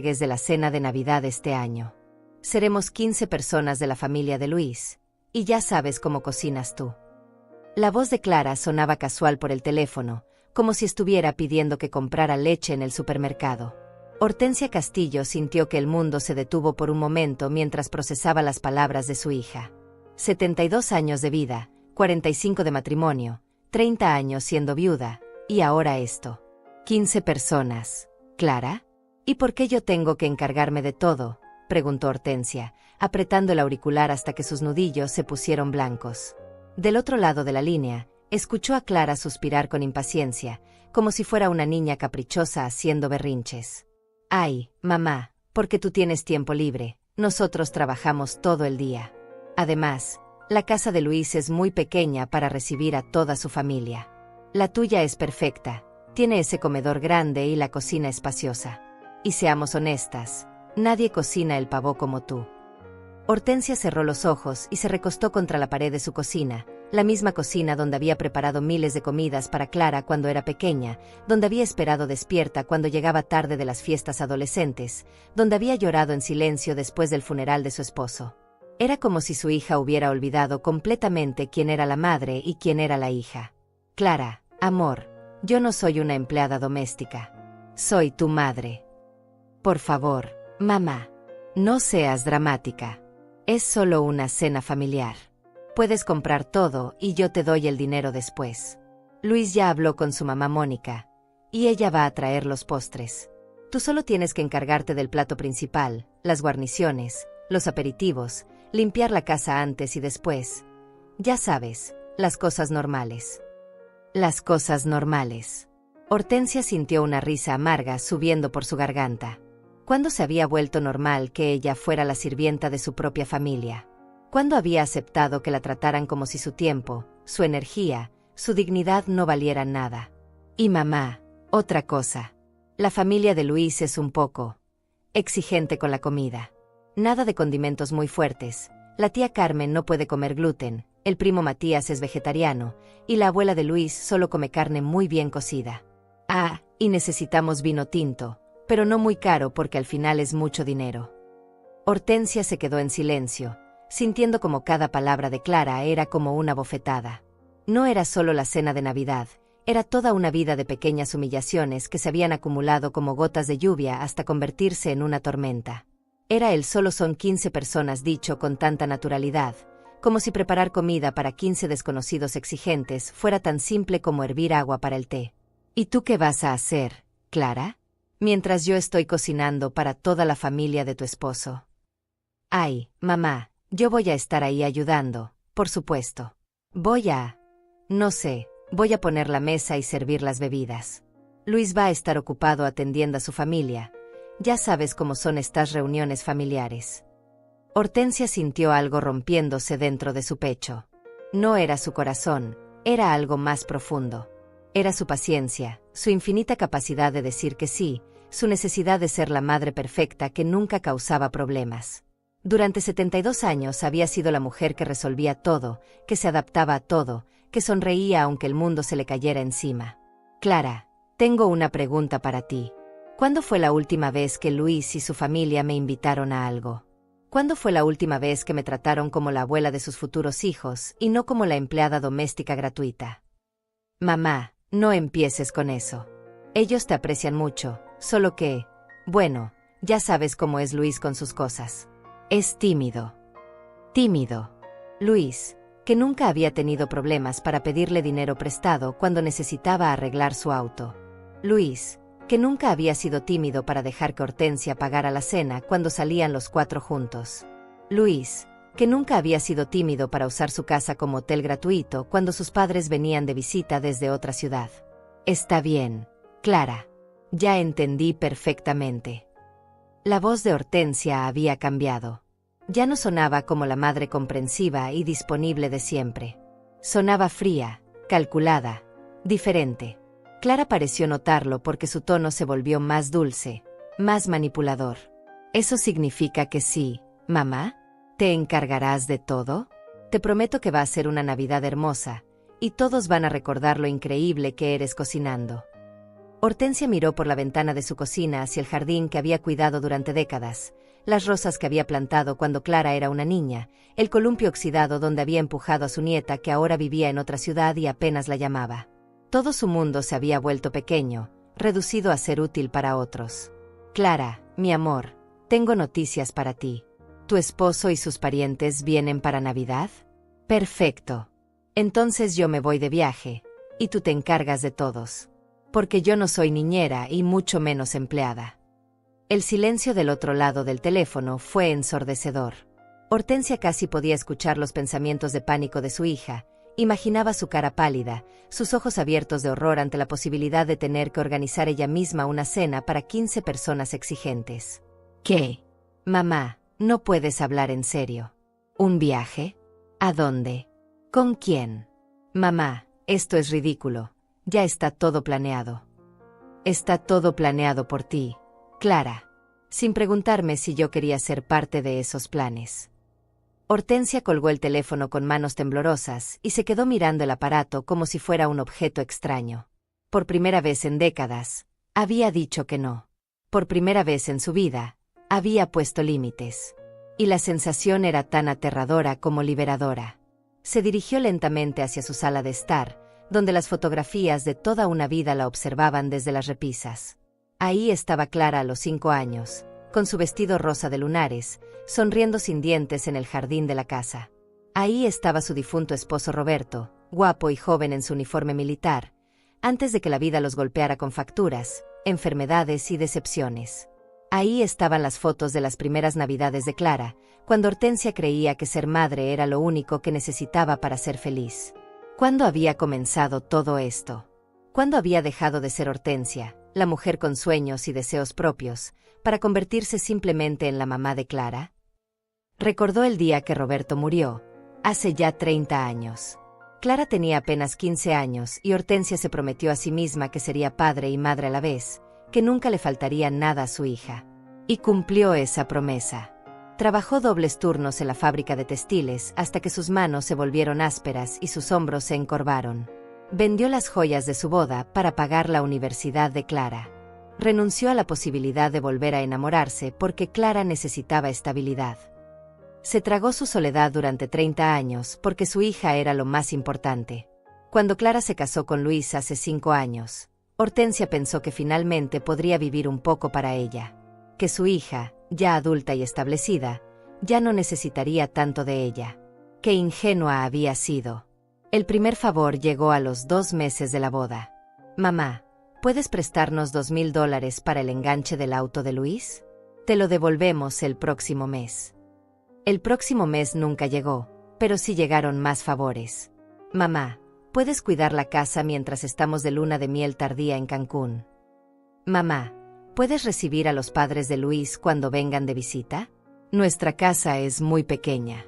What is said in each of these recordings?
de la cena de Navidad este año. Seremos 15 personas de la familia de Luis, y ya sabes cómo cocinas tú. La voz de Clara sonaba casual por el teléfono, como si estuviera pidiendo que comprara leche en el supermercado. Hortensia Castillo sintió que el mundo se detuvo por un momento mientras procesaba las palabras de su hija. 72 años de vida, 45 de matrimonio, 30 años siendo viuda, y ahora esto. 15 personas. ¿Clara? ¿Y por qué yo tengo que encargarme de todo?, preguntó Hortensia, apretando el auricular hasta que sus nudillos se pusieron blancos. Del otro lado de la línea, escuchó a Clara suspirar con impaciencia, como si fuera una niña caprichosa haciendo berrinches. Ay, mamá, porque tú tienes tiempo libre, nosotros trabajamos todo el día. Además, la casa de Luis es muy pequeña para recibir a toda su familia. La tuya es perfecta, tiene ese comedor grande y la cocina espaciosa. Y seamos honestas, nadie cocina el pavó como tú. Hortensia cerró los ojos y se recostó contra la pared de su cocina, la misma cocina donde había preparado miles de comidas para Clara cuando era pequeña, donde había esperado despierta cuando llegaba tarde de las fiestas adolescentes, donde había llorado en silencio después del funeral de su esposo. Era como si su hija hubiera olvidado completamente quién era la madre y quién era la hija. Clara, amor, yo no soy una empleada doméstica. Soy tu madre. Por favor, mamá, no seas dramática. Es solo una cena familiar. Puedes comprar todo y yo te doy el dinero después. Luis ya habló con su mamá Mónica, y ella va a traer los postres. Tú solo tienes que encargarte del plato principal, las guarniciones, los aperitivos, limpiar la casa antes y después. Ya sabes, las cosas normales. Las cosas normales. Hortensia sintió una risa amarga subiendo por su garganta. ¿Cuándo se había vuelto normal que ella fuera la sirvienta de su propia familia? ¿Cuándo había aceptado que la trataran como si su tiempo, su energía, su dignidad no valieran nada? Y mamá, otra cosa. La familia de Luis es un poco exigente con la comida. Nada de condimentos muy fuertes. La tía Carmen no puede comer gluten, el primo Matías es vegetariano, y la abuela de Luis solo come carne muy bien cocida. Ah, y necesitamos vino tinto, pero no muy caro porque al final es mucho dinero. Hortensia se quedó en silencio, sintiendo como cada palabra de Clara era como una bofetada. No era solo la cena de Navidad, era toda una vida de pequeñas humillaciones que se habían acumulado como gotas de lluvia hasta convertirse en una tormenta. Era el solo son 15 personas dicho con tanta naturalidad, como si preparar comida para 15 desconocidos exigentes fuera tan simple como hervir agua para el té. ¿Y tú qué vas a hacer, Clara? Mientras yo estoy cocinando para toda la familia de tu esposo. Ay, mamá, yo voy a estar ahí ayudando, por supuesto. No sé, voy a poner la mesa y servir las bebidas. Luis va a estar ocupado atendiendo a su familia. Ya sabes cómo son estas reuniones familiares. Hortensia sintió algo rompiéndose dentro de su pecho. No era su corazón, era algo más profundo. Era su paciencia, su infinita capacidad de decir que sí, su necesidad de ser la madre perfecta que nunca causaba problemas. Durante 72 años había sido la mujer que resolvía todo, que se adaptaba a todo, que sonreía aunque el mundo se le cayera encima. Clara, tengo una pregunta para ti. ¿Cuándo fue la última vez que Luis y su familia me invitaron a algo? ¿Cuándo fue la última vez que me trataron como la abuela de sus futuros hijos y no como la empleada doméstica gratuita? Mamá, no empieces con eso. Ellos te aprecian mucho, solo que, bueno, ya sabes cómo es Luis con sus cosas. Es tímido. Tímido. Luis, que nunca había tenido problemas para pedirle dinero prestado cuando necesitaba arreglar su auto. Luis, que nunca había sido tímido para dejar que Hortensia pagara la cena cuando salían los 4 juntos. Luis, que nunca había sido tímido para usar su casa como hotel gratuito cuando sus padres venían de visita desde otra ciudad. Está bien, Clara. Ya entendí perfectamente. La voz de Hortensia había cambiado. Ya no sonaba como la madre comprensiva y disponible de siempre. Sonaba fría, calculada, diferente. Clara pareció notarlo porque su tono se volvió más dulce, más manipulador. ¿Eso significa que sí, mamá? ¿Te encargarás de todo? Te prometo que va a ser una Navidad hermosa, y todos van a recordar lo increíble que eres cocinando. Hortensia miró por la ventana de su cocina hacia el jardín que había cuidado durante décadas, las rosas que había plantado cuando Clara era una niña, el columpio oxidado donde había empujado a su nieta que ahora vivía en otra ciudad y apenas la llamaba. Todo su mundo se había vuelto pequeño, reducido a ser útil para otros. Clara, mi amor, tengo noticias para ti. ¿Tu esposo y sus parientes vienen para Navidad? Perfecto. Entonces yo me voy de viaje, y tú te encargas de todos. Porque yo no soy niñera y mucho menos empleada. El silencio del otro lado del teléfono fue ensordecedor. Hortensia casi podía escuchar los pensamientos de pánico de su hija. Imaginaba su cara pálida, sus ojos abiertos de horror ante la posibilidad de tener que organizar ella misma una cena para 15 personas exigentes. ¿Qué? Mamá, no puedes hablar en serio. ¿Un viaje? ¿A dónde? ¿Con quién? Mamá, esto es ridículo. Ya está todo planeado. Está todo planeado por ti, Clara, sin preguntarme si yo quería ser parte de esos planes. Hortensia colgó el teléfono con manos temblorosas y se quedó mirando el aparato como si fuera un objeto extraño. Por primera vez en décadas, había dicho que no. Por primera vez en su vida, había puesto límites. Y la sensación era tan aterradora como liberadora. Se dirigió lentamente hacia su sala de estar, donde las fotografías de toda una vida la observaban desde las repisas. Ahí estaba Clara a los 5 años, con su vestido rosa de lunares, sonriendo sin dientes en el jardín de la casa. Ahí estaba su difunto esposo Roberto, guapo y joven en su uniforme militar, antes de que la vida los golpeara con facturas, enfermedades y decepciones. Ahí estaban las fotos de las primeras Navidades de Clara, cuando Hortensia creía que ser madre era lo único que necesitaba para ser feliz. ¿Cuándo había comenzado todo esto? ¿Cuándo había dejado de ser Hortensia, la mujer con sueños y deseos propios, para convertirse simplemente en la mamá de Clara? Recordó el día que Roberto murió, hace ya 30 años. Clara tenía apenas 15 años y Hortensia se prometió a sí misma que sería padre y madre a la vez, que nunca le faltaría nada a su hija. Y cumplió esa promesa. Trabajó dobles turnos en la fábrica de textiles hasta que sus manos se volvieron ásperas y sus hombros se encorvaron. Vendió las joyas de su boda para pagar la universidad de Clara. Renunció a la posibilidad de volver a enamorarse porque Clara necesitaba estabilidad. Se tragó su soledad durante 30 años porque su hija era lo más importante. Cuando Clara se casó con Luis hace 5 años, Hortensia pensó que finalmente podría vivir un poco para ella. Que su hija, ya adulta y establecida, ya no necesitaría tanto de ella. Qué ingenua había sido. El primer favor llegó a los 2 meses de la boda. Mamá, ¿puedes prestarnos $2,000 para el enganche del auto de Luis? Te lo devolvemos el próximo mes. El próximo mes nunca llegó, pero sí llegaron más favores. Mamá, ¿puedes cuidar la casa mientras estamos de luna de miel tardía en Cancún? Mamá, ¿puedes recibir a los padres de Luis cuando vengan de visita? Nuestra casa es muy pequeña.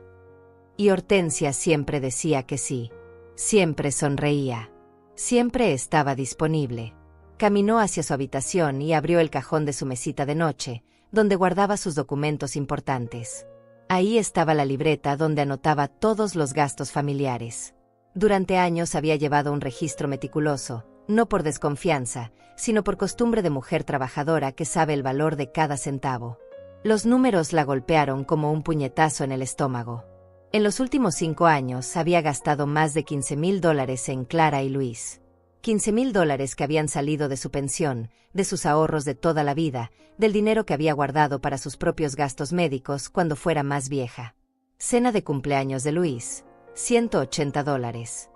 Y Hortensia siempre decía que sí. Siempre sonreía. Siempre estaba disponible. Caminó hacia su habitación y abrió el cajón de su mesita de noche, donde guardaba sus documentos importantes. Ahí estaba la libreta donde anotaba todos los gastos familiares. Durante años había llevado un registro meticuloso, no por desconfianza, sino por costumbre de mujer trabajadora que sabe el valor de cada centavo. Los números la golpearon como un puñetazo en el estómago. En los últimos 5 años había gastado más de $15,000 en Clara y Luis. $15,000 que habían salido de su pensión, de sus ahorros de toda la vida, del dinero que había guardado para sus propios gastos médicos cuando fuera más vieja. Cena de cumpleaños de Luis, $180.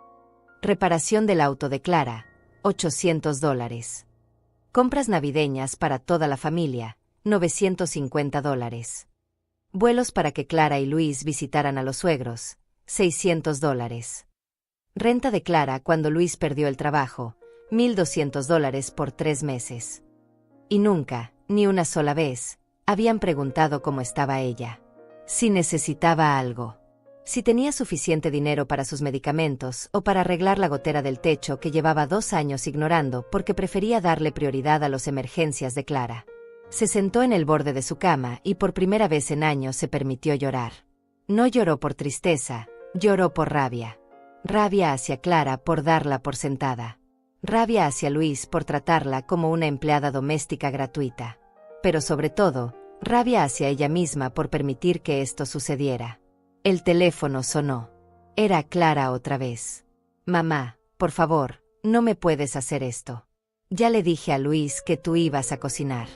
Reparación del auto de Clara, $800. Compras navideñas para toda la familia, $950. Vuelos para que Clara y Luis visitaran a los suegros, $600. Renta de Clara cuando Luis perdió el trabajo, $1,200 por 3 meses. Y nunca, ni una sola vez, habían preguntado cómo estaba ella. Si necesitaba algo. Si tenía suficiente dinero para sus medicamentos o para arreglar la gotera del techo que llevaba 2 años ignorando porque prefería darle prioridad a las emergencias de Clara. Se sentó en el borde de su cama y por primera vez en años se permitió llorar. No lloró por tristeza, lloró por rabia. Rabia hacia Clara por darla por sentada. Rabia hacia Luis por tratarla como una empleada doméstica gratuita. Pero sobre todo, rabia hacia ella misma por permitir que esto sucediera. El teléfono sonó. Era Clara otra vez. Mamá, por favor, no me puedes hacer esto. Ya le dije a Luis que tú ibas a cocinar.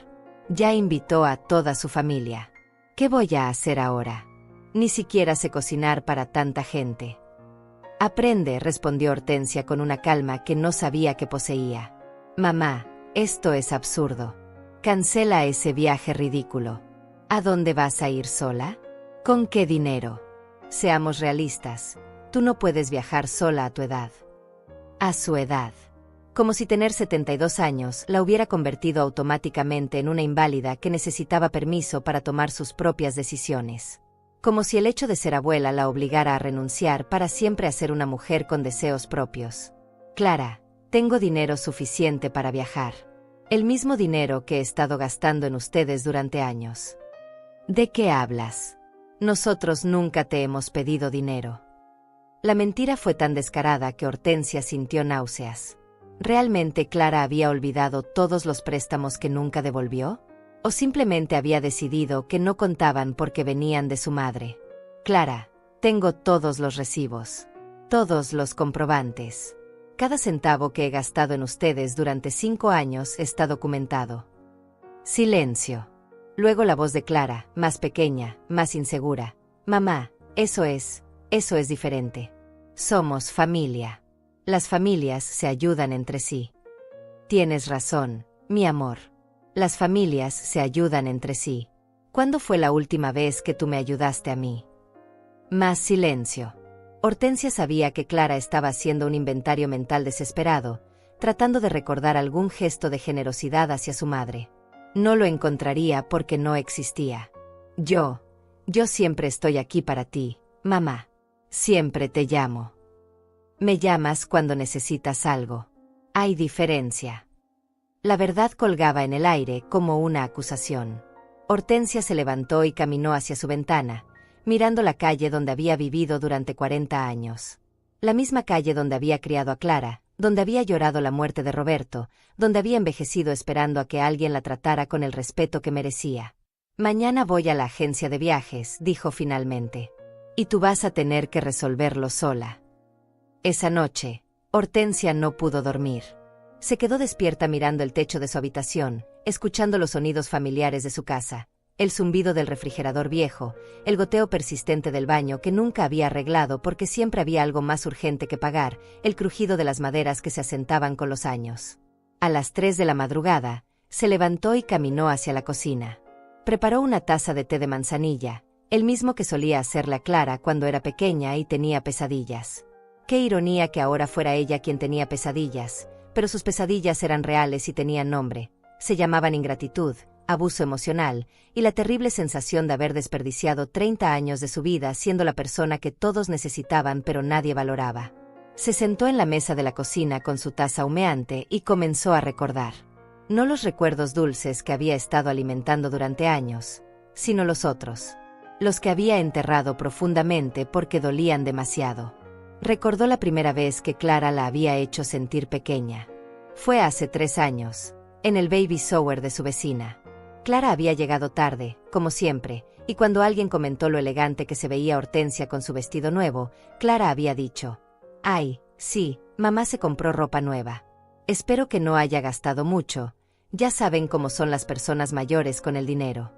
Ya invitó a toda su familia. ¿Qué voy a hacer ahora? Ni siquiera sé cocinar para tanta gente. Aprende, respondió Hortensia con una calma que no sabía que poseía. Mamá, esto es absurdo. Cancela ese viaje ridículo. ¿A dónde vas a ir sola? ¿Con qué dinero? Seamos realistas. Tú no puedes viajar sola a tu edad. A su edad. Como si tener 72 años la hubiera convertido automáticamente en una inválida que necesitaba permiso para tomar sus propias decisiones. Como si el hecho de ser abuela la obligara a renunciar para siempre a ser una mujer con deseos propios. Clara, tengo dinero suficiente para viajar. El mismo dinero que he estado gastando en ustedes durante años. ¿De qué hablas? Nosotros nunca te hemos pedido dinero. La mentira fue tan descarada que Hortensia sintió náuseas. ¿Realmente Clara había olvidado todos los préstamos que nunca devolvió? ¿O simplemente había decidido que no contaban porque venían de su madre? Clara, tengo todos los recibos. Todos los comprobantes. Cada centavo que he gastado en ustedes durante 5 años está documentado. Silencio. Luego la voz de Clara, más pequeña, más insegura. Mamá, eso es diferente. Somos familia. Las familias se ayudan entre sí. Tienes razón, mi amor. Las familias se ayudan entre sí. ¿Cuándo fue la última vez que tú me ayudaste a mí? Más silencio. Hortensia sabía que Clara estaba haciendo un inventario mental desesperado, tratando de recordar algún gesto de generosidad hacia su madre. No lo encontraría porque no existía. Yo siempre estoy aquí para ti, mamá. Siempre te llamo. Me llamas cuando necesitas algo. Hay diferencia. La verdad colgaba en el aire como una acusación. Hortensia se levantó y caminó hacia su ventana, mirando la calle donde había vivido durante 40 años. La misma calle donde había criado a Clara, donde había llorado la muerte de Roberto, donde había envejecido esperando a que alguien la tratara con el respeto que merecía. Mañana voy a la agencia de viajes, dijo finalmente. Y tú vas a tener que resolverlo sola. Esa noche, Hortensia no pudo dormir. Se quedó despierta mirando el techo de su habitación, escuchando los sonidos familiares de su casa, el zumbido del refrigerador viejo, el goteo persistente del baño que nunca había arreglado porque siempre había algo más urgente que pagar, el crujido de las maderas que se asentaban con los años. A las 3 de la madrugada, se levantó y caminó hacia la cocina. Preparó una taza de té de manzanilla, el mismo que solía hacerle a Clara cuando era pequeña y tenía pesadillas. Qué ironía que ahora fuera ella quien tenía pesadillas, pero sus pesadillas eran reales y tenían nombre. Se llamaban ingratitud, abuso emocional, y la terrible sensación de haber desperdiciado 30 años de su vida siendo la persona que todos necesitaban pero nadie valoraba. Se sentó en la mesa de la cocina con su taza humeante y comenzó a recordar. No los recuerdos dulces que había estado alimentando durante años, sino los otros. Los que había enterrado profundamente porque dolían demasiado. Recordó la primera vez que Clara la había hecho sentir pequeña. Fue hace 3 años, en el baby shower de su vecina. Clara había llegado tarde, como siempre, y cuando alguien comentó lo elegante que se veía Hortensia con su vestido nuevo, Clara había dicho: «Ay, sí, mamá se compró ropa nueva. Espero que no haya gastado mucho. Ya saben cómo son las personas mayores con el dinero».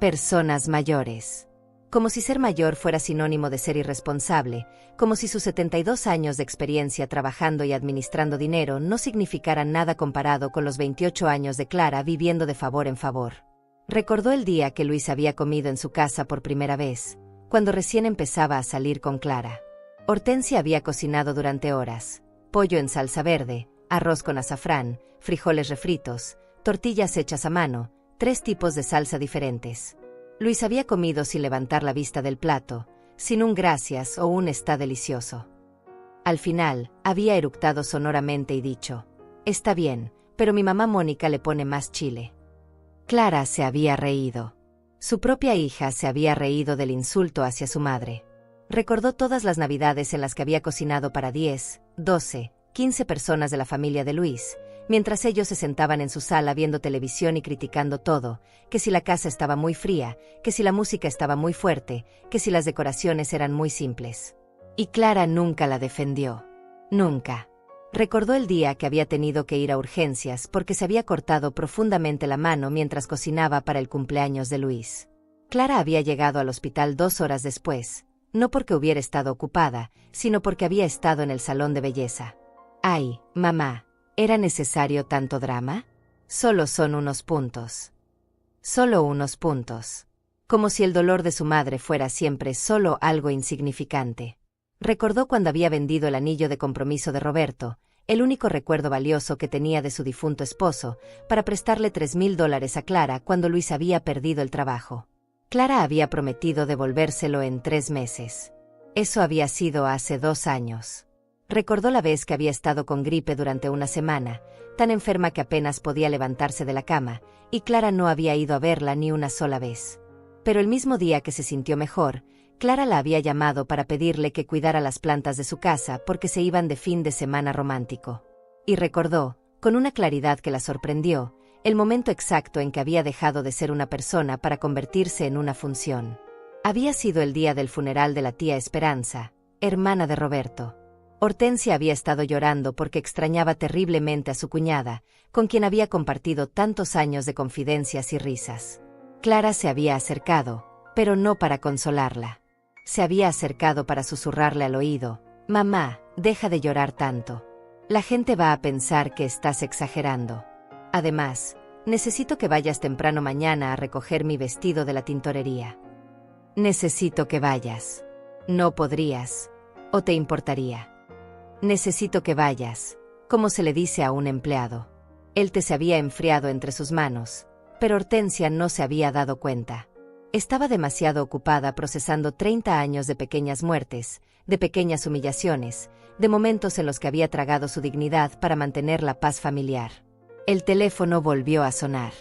Personas mayores. Como si ser mayor fuera sinónimo de ser irresponsable, como si sus 72 años de experiencia trabajando y administrando dinero no significaran nada comparado con los 28 años de Clara viviendo de favor en favor. Recordó el día que Luis había comido en su casa por primera vez, cuando recién empezaba a salir con Clara. Hortensia había cocinado durante horas, pollo en salsa verde, arroz con azafrán, frijoles refritos, tortillas hechas a mano, 3 tipos de salsa diferentes. Luis había comido sin levantar la vista del plato, sin un gracias o un está delicioso. Al final, había eructado sonoramente y dicho: «Está bien, pero mi mamá Mónica le pone más chile». Clara se había reído. Su propia hija se había reído del insulto hacia su madre. Recordó todas las navidades en las que había cocinado para 10, 12, 15 personas de la familia de Luis, mientras ellos se sentaban en su sala viendo televisión y criticando todo, que si la casa estaba muy fría, que si la música estaba muy fuerte, que si las decoraciones eran muy simples. Y Clara nunca la defendió. Nunca. Recordó el día que había tenido que ir a urgencias porque se había cortado profundamente la mano mientras cocinaba para el cumpleaños de Luis. Clara había llegado al hospital 2 horas después, no porque hubiera estado ocupada, sino porque había estado en el salón de belleza. Ay, mamá, ¿era necesario tanto drama? Solo son unos puntos. Solo unos puntos. Como si el dolor de su madre fuera siempre solo algo insignificante. Recordó cuando había vendido el anillo de compromiso de Roberto, el único recuerdo valioso que tenía de su difunto esposo, para prestarle $3,000 a Clara cuando Luis había perdido el trabajo. Clara había prometido devolvérselo en 3 meses. Eso había sido hace 2 años. Recordó la vez que había estado con gripe durante una semana, tan enferma que apenas podía levantarse de la cama, y Clara no había ido a verla ni una sola vez. Pero el mismo día que se sintió mejor, Clara la había llamado para pedirle que cuidara las plantas de su casa porque se iban de fin de semana romántico. Y recordó, con una claridad que la sorprendió, el momento exacto en que había dejado de ser una persona para convertirse en una función. Había sido el día del funeral de la tía Esperanza, hermana de Roberto. Hortensia había estado llorando porque extrañaba terriblemente a su cuñada, con quien había compartido tantos años de confidencias y risas. Clara se había acercado, pero no para consolarla. Se había acercado para susurrarle al oído: «Mamá, deja de llorar tanto. La gente va a pensar que estás exagerando. Además, necesito que vayas temprano mañana a recoger mi vestido de la tintorería. Necesito que vayas. No podrías. ¿O te importaría? Necesito que vayas», como se le dice a un empleado. El té se había enfriado entre sus manos, pero Hortensia no se había dado cuenta. Estaba demasiado ocupada procesando 30 años de pequeñas muertes, de pequeñas humillaciones, de momentos en los que había tragado su dignidad para mantener la paz familiar. El teléfono volvió a sonar.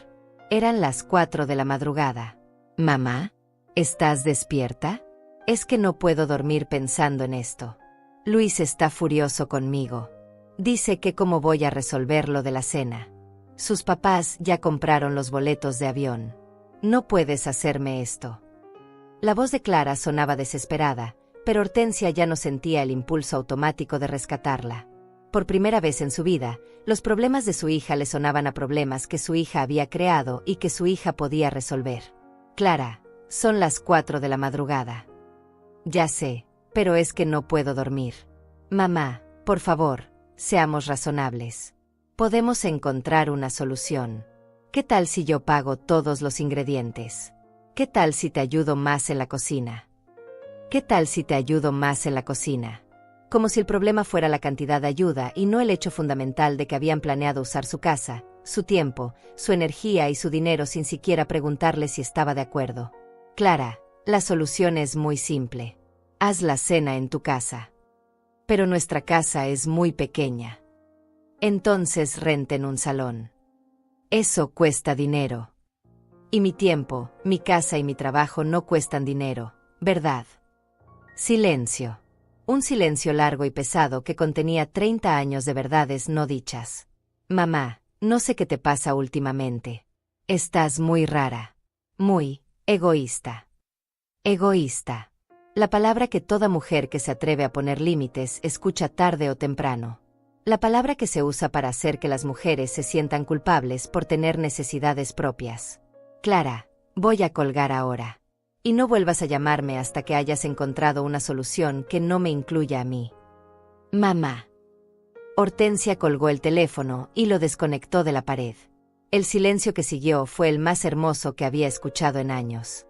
Eran las 4 de la madrugada. «Mamá, ¿estás despierta? Es que no puedo dormir pensando en esto. Luis está furioso conmigo. Dice que cómo voy a resolver lo de la cena. Sus papás ya compraron los boletos de avión. No puedes hacerme esto». La voz de Clara sonaba desesperada, pero Hortensia ya no sentía el impulso automático de rescatarla. Por primera vez en su vida, los problemas de su hija le sonaban a problemas que su hija había creado y que su hija podía resolver. «Clara, son las 4 de la madrugada». «Ya sé, pero es que no puedo dormir. Mamá, por favor, seamos razonables. Podemos encontrar una solución. ¿Qué tal si yo pago todos los ingredientes? ¿Qué tal si te ayudo más en la cocina? ¿Qué tal si te ayudo más en la cocina?» Como si el problema fuera la cantidad de ayuda y no el hecho fundamental de que habían planeado usar su casa, su tiempo, su energía y su dinero sin siquiera preguntarle si estaba de acuerdo. «Clara, la solución es muy simple. Haz la cena en tu casa. Pero nuestra casa es muy pequeña. Entonces renten un salón. Eso cuesta dinero. Y mi tiempo, mi casa y mi trabajo no cuestan dinero, ¿verdad?» Silencio. Un silencio largo y pesado que contenía 30 años de verdades no dichas. «Mamá, no sé qué te pasa últimamente. Estás muy rara. Muy egoísta». Egoísta. La palabra que toda mujer que se atreve a poner límites escucha tarde o temprano. La palabra que se usa para hacer que las mujeres se sientan culpables por tener necesidades propias. «Clara, voy a colgar ahora. Y no vuelvas a llamarme hasta que hayas encontrado una solución que no me incluya a mí». «Mamá». Hortensia colgó el teléfono y lo desconectó de la pared. El silencio que siguió fue el más hermoso que había escuchado en años.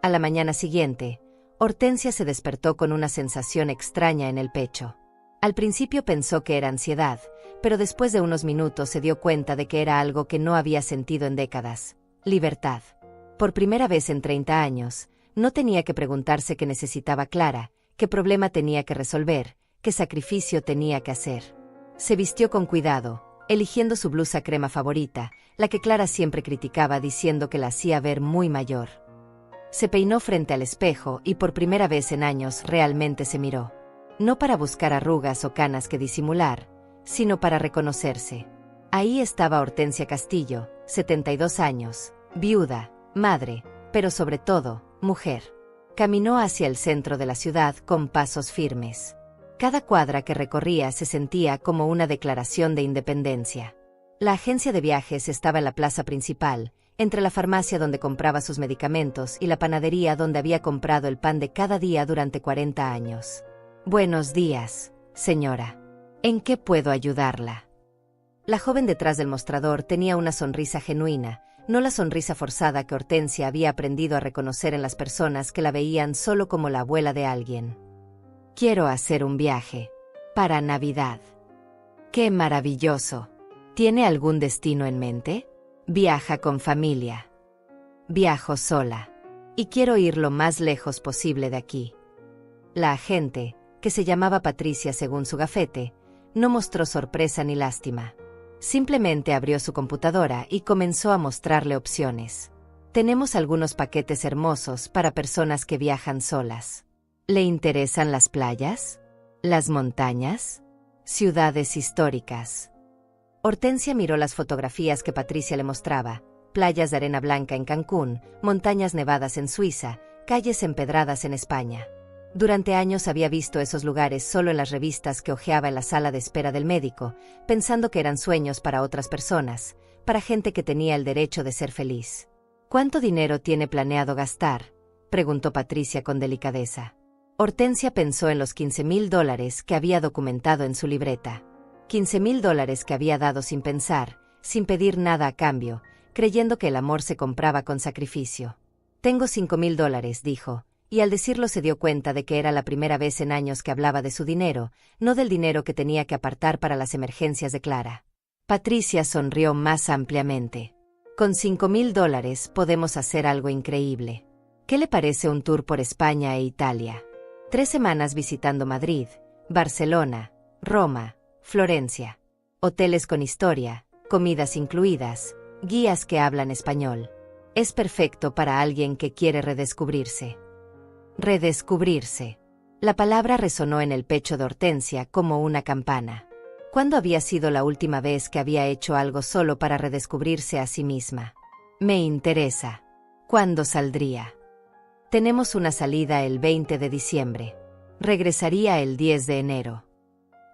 A la mañana siguiente, Hortensia se despertó con una sensación extraña en el pecho. Al principio pensó que era ansiedad, pero después de unos minutos se dio cuenta de que era algo que no había sentido en décadas: libertad. Por primera vez en 30 años, no tenía que preguntarse qué necesitaba Clara, qué problema tenía que resolver, qué sacrificio tenía que hacer. Se vistió con cuidado, eligiendo su blusa crema favorita, la que Clara siempre criticaba diciendo que la hacía ver muy mayor. Se peinó frente al espejo y por primera vez en años realmente se miró. No para buscar arrugas o canas que disimular, sino para reconocerse. Ahí estaba Hortensia Castillo, 72 años, viuda, madre, pero sobre todo, mujer. Caminó hacia el centro de la ciudad con pasos firmes. Cada cuadra que recorría se sentía como una declaración de independencia. La agencia de viajes estaba en la plaza principal, entre la farmacia donde compraba sus medicamentos y la panadería donde había comprado el pan de cada día durante 40 años. Buenos días, señora. ¿En qué puedo ayudarla? La joven detrás del mostrador tenía una sonrisa genuina, no la sonrisa forzada que Hortensia había aprendido a reconocer en las personas que la veían solo como la abuela de alguien. Quiero hacer un viaje. Para Navidad. ¡Qué maravilloso! ¿Tiene algún destino en mente? Viaja con familia. Viajo sola. Y quiero ir lo más lejos posible de aquí. La agente, que se llamaba Patricia según su gafete, no mostró sorpresa ni lástima. Simplemente abrió su computadora y comenzó a mostrarle opciones. Tenemos algunos paquetes hermosos para personas que viajan solas. ¿Le interesan las playas? ¿Las montañas? ¿Ciudades históricas? Hortensia miró las fotografías que Patricia le mostraba: playas de arena blanca en Cancún, montañas nevadas en Suiza, calles empedradas en España. Durante años había visto esos lugares solo en las revistas que hojeaba en la sala de espera del médico, pensando que eran sueños para otras personas, para gente que tenía el derecho de ser feliz. ¿Cuánto dinero tiene planeado gastar?, preguntó Patricia con delicadeza. Hortensia pensó en los $15,000 que había documentado en su libreta. $15,000 que había dado sin pensar, sin pedir nada a cambio, creyendo que el amor se compraba con sacrificio. Tengo $5,000, dijo, y al decirlo se dio cuenta de que era la primera vez en años que hablaba de su dinero, no del dinero que tenía que apartar para las emergencias de Clara. Patricia sonrió más ampliamente. Con $5,000 podemos hacer algo increíble. ¿Qué le parece un tour por España e Italia? 3 semanas visitando Madrid, Barcelona, Roma, Florencia. Hoteles con historia, comidas incluidas, guías que hablan español. Es perfecto para alguien que quiere redescubrirse. Redescubrirse. La palabra resonó en el pecho de Hortensia como una campana. ¿Cuándo había sido la última vez que había hecho algo solo para redescubrirse a sí misma? Me interesa. ¿Cuándo saldría? Tenemos una salida el 20 de diciembre. Regresaría el 10 de enero.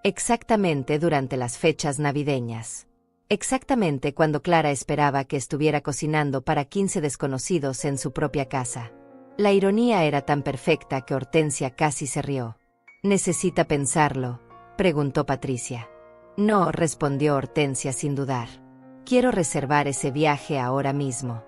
Exactamente durante las fechas navideñas. Exactamente cuando Clara esperaba que estuviera cocinando para 15 desconocidos en su propia casa. La ironía era tan perfecta que Hortensia casi se rió. ¿Necesita pensarlo?, preguntó Patricia. No, respondió Hortensia sin dudar. Quiero reservar ese viaje ahora mismo.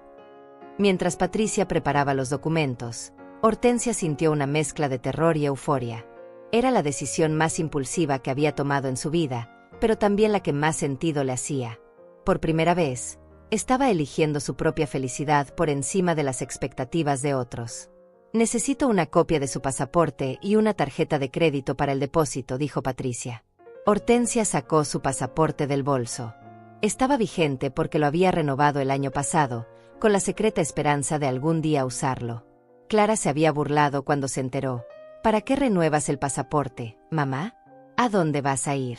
Mientras Patricia preparaba los documentos, Hortensia sintió una mezcla de terror y euforia. Era la decisión más impulsiva que había tomado en su vida, pero también la que más sentido le hacía. Por primera vez, estaba eligiendo su propia felicidad por encima de las expectativas de otros. Necesito una copia de su pasaporte y una tarjeta de crédito para el depósito, dijo Patricia. Hortensia sacó su pasaporte del bolso. Estaba vigente porque lo había renovado el año pasado, con la secreta esperanza de algún día usarlo. Clara se había burlado cuando se enteró. ¿Para qué renuevas el pasaporte, mamá? ¿A dónde vas a ir?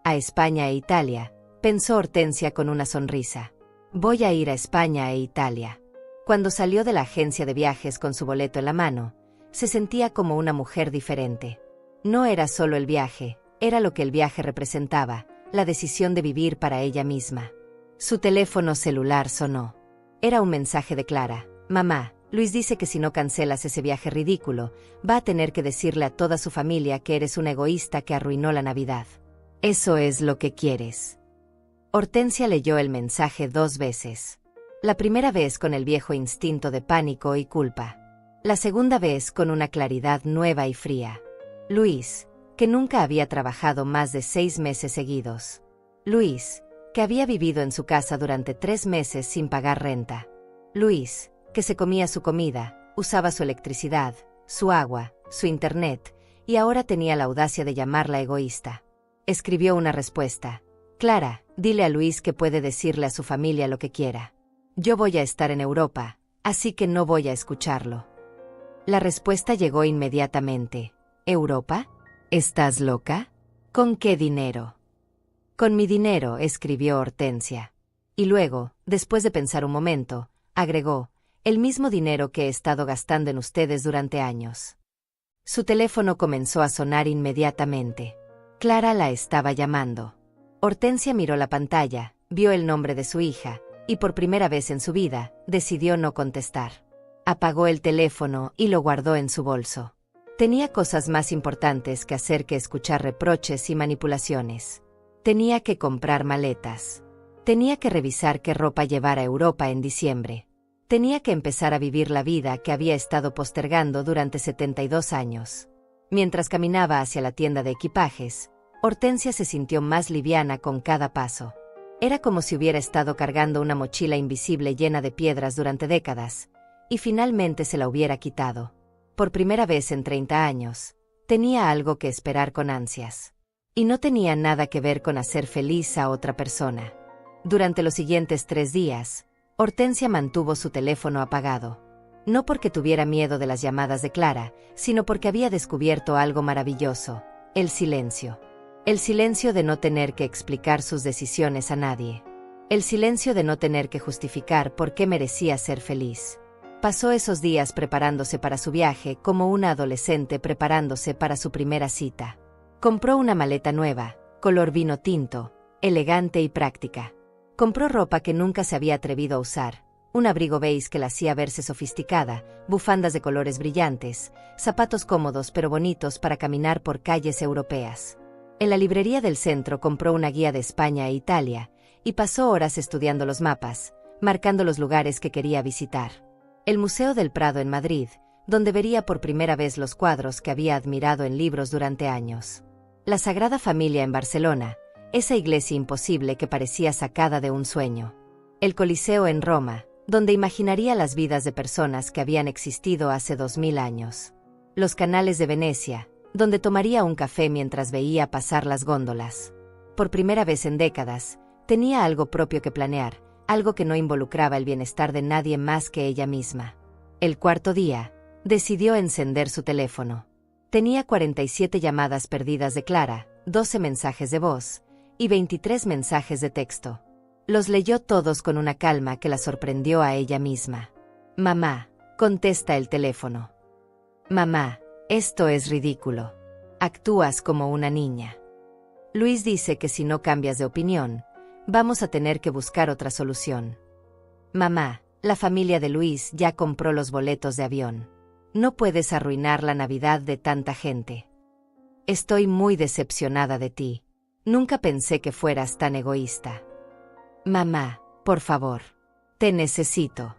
A España e Italia, pensó Hortensia con una sonrisa. Voy a ir a España e Italia. Cuando salió de la agencia de viajes con su boleto en la mano, se sentía como una mujer diferente. No era solo el viaje, era lo que el viaje representaba, la decisión de vivir para ella misma. Su teléfono celular sonó. Era un mensaje de Clara. Mamá, Luis dice que si no cancelas ese viaje ridículo, va a tener que decirle a toda su familia que eres una egoísta que arruinó la Navidad. ¿Eso es lo que quieres? Hortensia leyó el mensaje 2 veces. La primera vez con el viejo instinto de pánico y culpa. La segunda vez con una claridad nueva y fría. Luis, que nunca había trabajado más de 6 meses seguidos. Luis, que había vivido en su casa durante 3 meses sin pagar renta. Luis, que se comía su comida, usaba su electricidad, su agua, su internet, y ahora tenía la audacia de llamarla egoísta. Escribió una respuesta. Clara, dile a Luis que puede decirle a su familia lo que quiera. Yo voy a estar en Europa, así que no voy a escucharlo. La respuesta llegó inmediatamente. ¿Europa? ¿Estás loca? ¿Con qué dinero? Con mi dinero, escribió Hortensia. Y luego, después de pensar un momento, agregó, el mismo dinero que he estado gastando en ustedes durante años. Su teléfono comenzó a sonar inmediatamente. Clara la estaba llamando. Hortensia miró la pantalla, vio el nombre de su hija, y por primera vez en su vida, decidió no contestar. Apagó el teléfono y lo guardó en su bolso. Tenía cosas más importantes que hacer que escuchar reproches y manipulaciones. Tenía que comprar maletas. Tenía que revisar qué ropa llevar a Europa en diciembre. Tenía que empezar a vivir la vida que había estado postergando durante 72 años. Mientras caminaba hacia la tienda de equipajes, Hortensia se sintió más liviana con cada paso. Era como si hubiera estado cargando una mochila invisible llena de piedras durante décadas, y finalmente se la hubiera quitado. Por primera vez en 30 años, tenía algo que esperar con ansias. Y no tenía nada que ver con hacer feliz a otra persona. Durante los siguientes 3 días, Hortensia mantuvo su teléfono apagado. No porque tuviera miedo de las llamadas de Clara, sino porque había descubierto algo maravilloso: el silencio. El silencio de no tener que explicar sus decisiones a nadie. El silencio de no tener que justificar por qué merecía ser feliz. Pasó esos días preparándose para su viaje como una adolescente preparándose para su primera cita. Compró una maleta nueva, color vino tinto, elegante y práctica. Compró ropa que nunca se había atrevido a usar, un abrigo beige que la hacía verse sofisticada, bufandas de colores brillantes, zapatos cómodos pero bonitos para caminar por calles europeas. En la librería del centro compró una guía de España e Italia, y pasó horas estudiando los mapas, marcando los lugares que quería visitar. El Museo del Prado en Madrid, donde vería por primera vez los cuadros que había admirado en libros durante años. La Sagrada Familia en Barcelona, esa iglesia imposible que parecía sacada de un sueño. El Coliseo en Roma, donde imaginaría las vidas de personas que habían existido hace 2000 años. Los canales de Venecia, donde tomaría un café mientras veía pasar las góndolas. Por primera vez en décadas, tenía algo propio que planear, algo que no involucraba el bienestar de nadie más que ella misma. El cuarto día, decidió encender su teléfono. Tenía 47 llamadas perdidas de Clara, 12 mensajes de voz y 23 mensajes de texto. Los leyó todos con una calma que la sorprendió a ella misma. «Mamá», contesta el teléfono. «Mamá, esto es ridículo. Actúas como una niña. Luis dice que si no cambias de opinión, vamos a tener que buscar otra solución. Mamá, la familia de Luis ya compró los boletos de avión. No puedes arruinar la Navidad de tanta gente. Estoy muy decepcionada de ti. Nunca pensé que fueras tan egoísta. Mamá, por favor. Te necesito».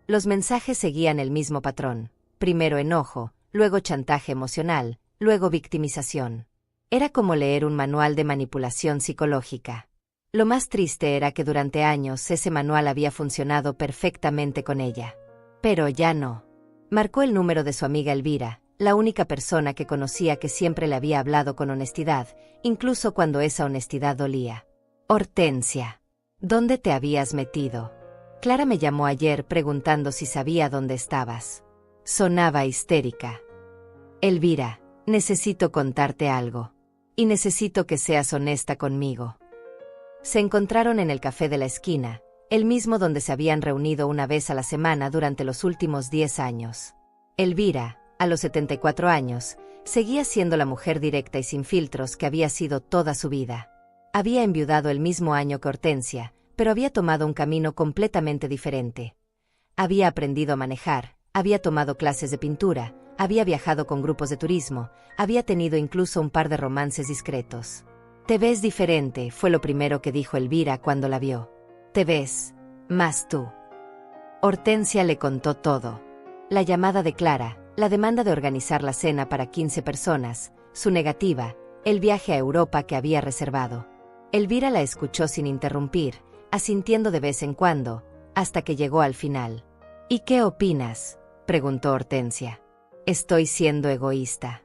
Los mensajes seguían el mismo patrón. Primero enojo, luego chantaje emocional, luego victimización. Era como leer un manual de manipulación psicológica. Lo más triste era que durante años ese manual había funcionado perfectamente con ella. Pero ya no. Marcó el número de su amiga Elvira, la única persona que conocía que siempre le había hablado con honestidad, incluso cuando esa honestidad dolía. «Hortensia, ¿dónde te habías metido? Clara me llamó ayer preguntando si sabía dónde estabas». Sonaba histérica. «Elvira, necesito contarte algo. Y necesito que seas honesta conmigo». Se encontraron en el café de la esquina, el mismo donde se habían reunido una vez a la semana durante los últimos 10 años. Elvira, a los 74 años, seguía siendo la mujer directa y sin filtros que había sido toda su vida. Había enviudado el mismo año que Hortensia, pero había tomado un camino completamente diferente. Había aprendido a manejar, había tomado clases de pintura, había viajado con grupos de turismo, había tenido incluso un par de romances discretos. «Te ves diferente», fue lo primero que dijo Elvira cuando la vio. «Te ves más tú». Hortensia le contó todo. La llamada de Clara, la demanda de organizar la cena para 15 personas, su negativa, el viaje a Europa que había reservado. Elvira la escuchó sin interrumpir, asintiendo de vez en cuando, hasta que llegó al final. «¿Y qué opinas?», preguntó Hortensia. «Estoy siendo egoísta».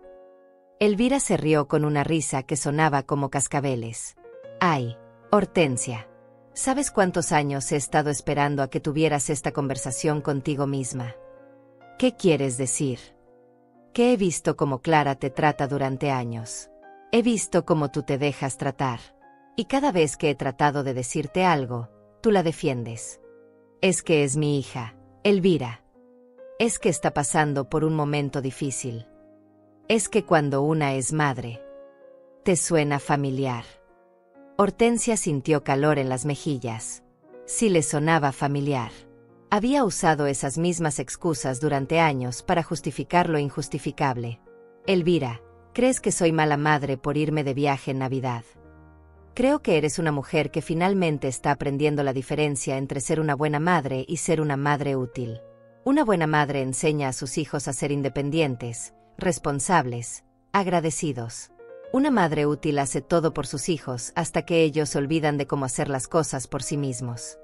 Elvira se rió con una risa que sonaba como cascabeles. «Ay, Hortensia, ¿sabes cuántos años he estado esperando a que tuvieras esta conversación contigo misma? ¿Qué quieres decir? Que he visto cómo Clara te trata durante años. He visto cómo tú te dejas tratar. Y cada vez que he tratado de decirte algo, tú la defiendes. Es que es mi hija, Elvira. Es que está pasando por un momento difícil. Es que cuando una es madre. ¿Te suena familiar? Hortensia sintió calor en las mejillas. Sí le sonaba familiar. Había usado esas mismas excusas durante años para justificar lo injustificable. Elvira, ¿crees que soy mala madre por irme de viaje en Navidad? Creo que eres una mujer que finalmente está aprendiendo la diferencia entre ser una buena madre y ser una madre útil. Una buena madre enseña a sus hijos a ser independientes, responsables, agradecidos. Una madre útil hace todo por sus hijos hasta que ellos se olvidan de cómo hacer las cosas por sí mismos.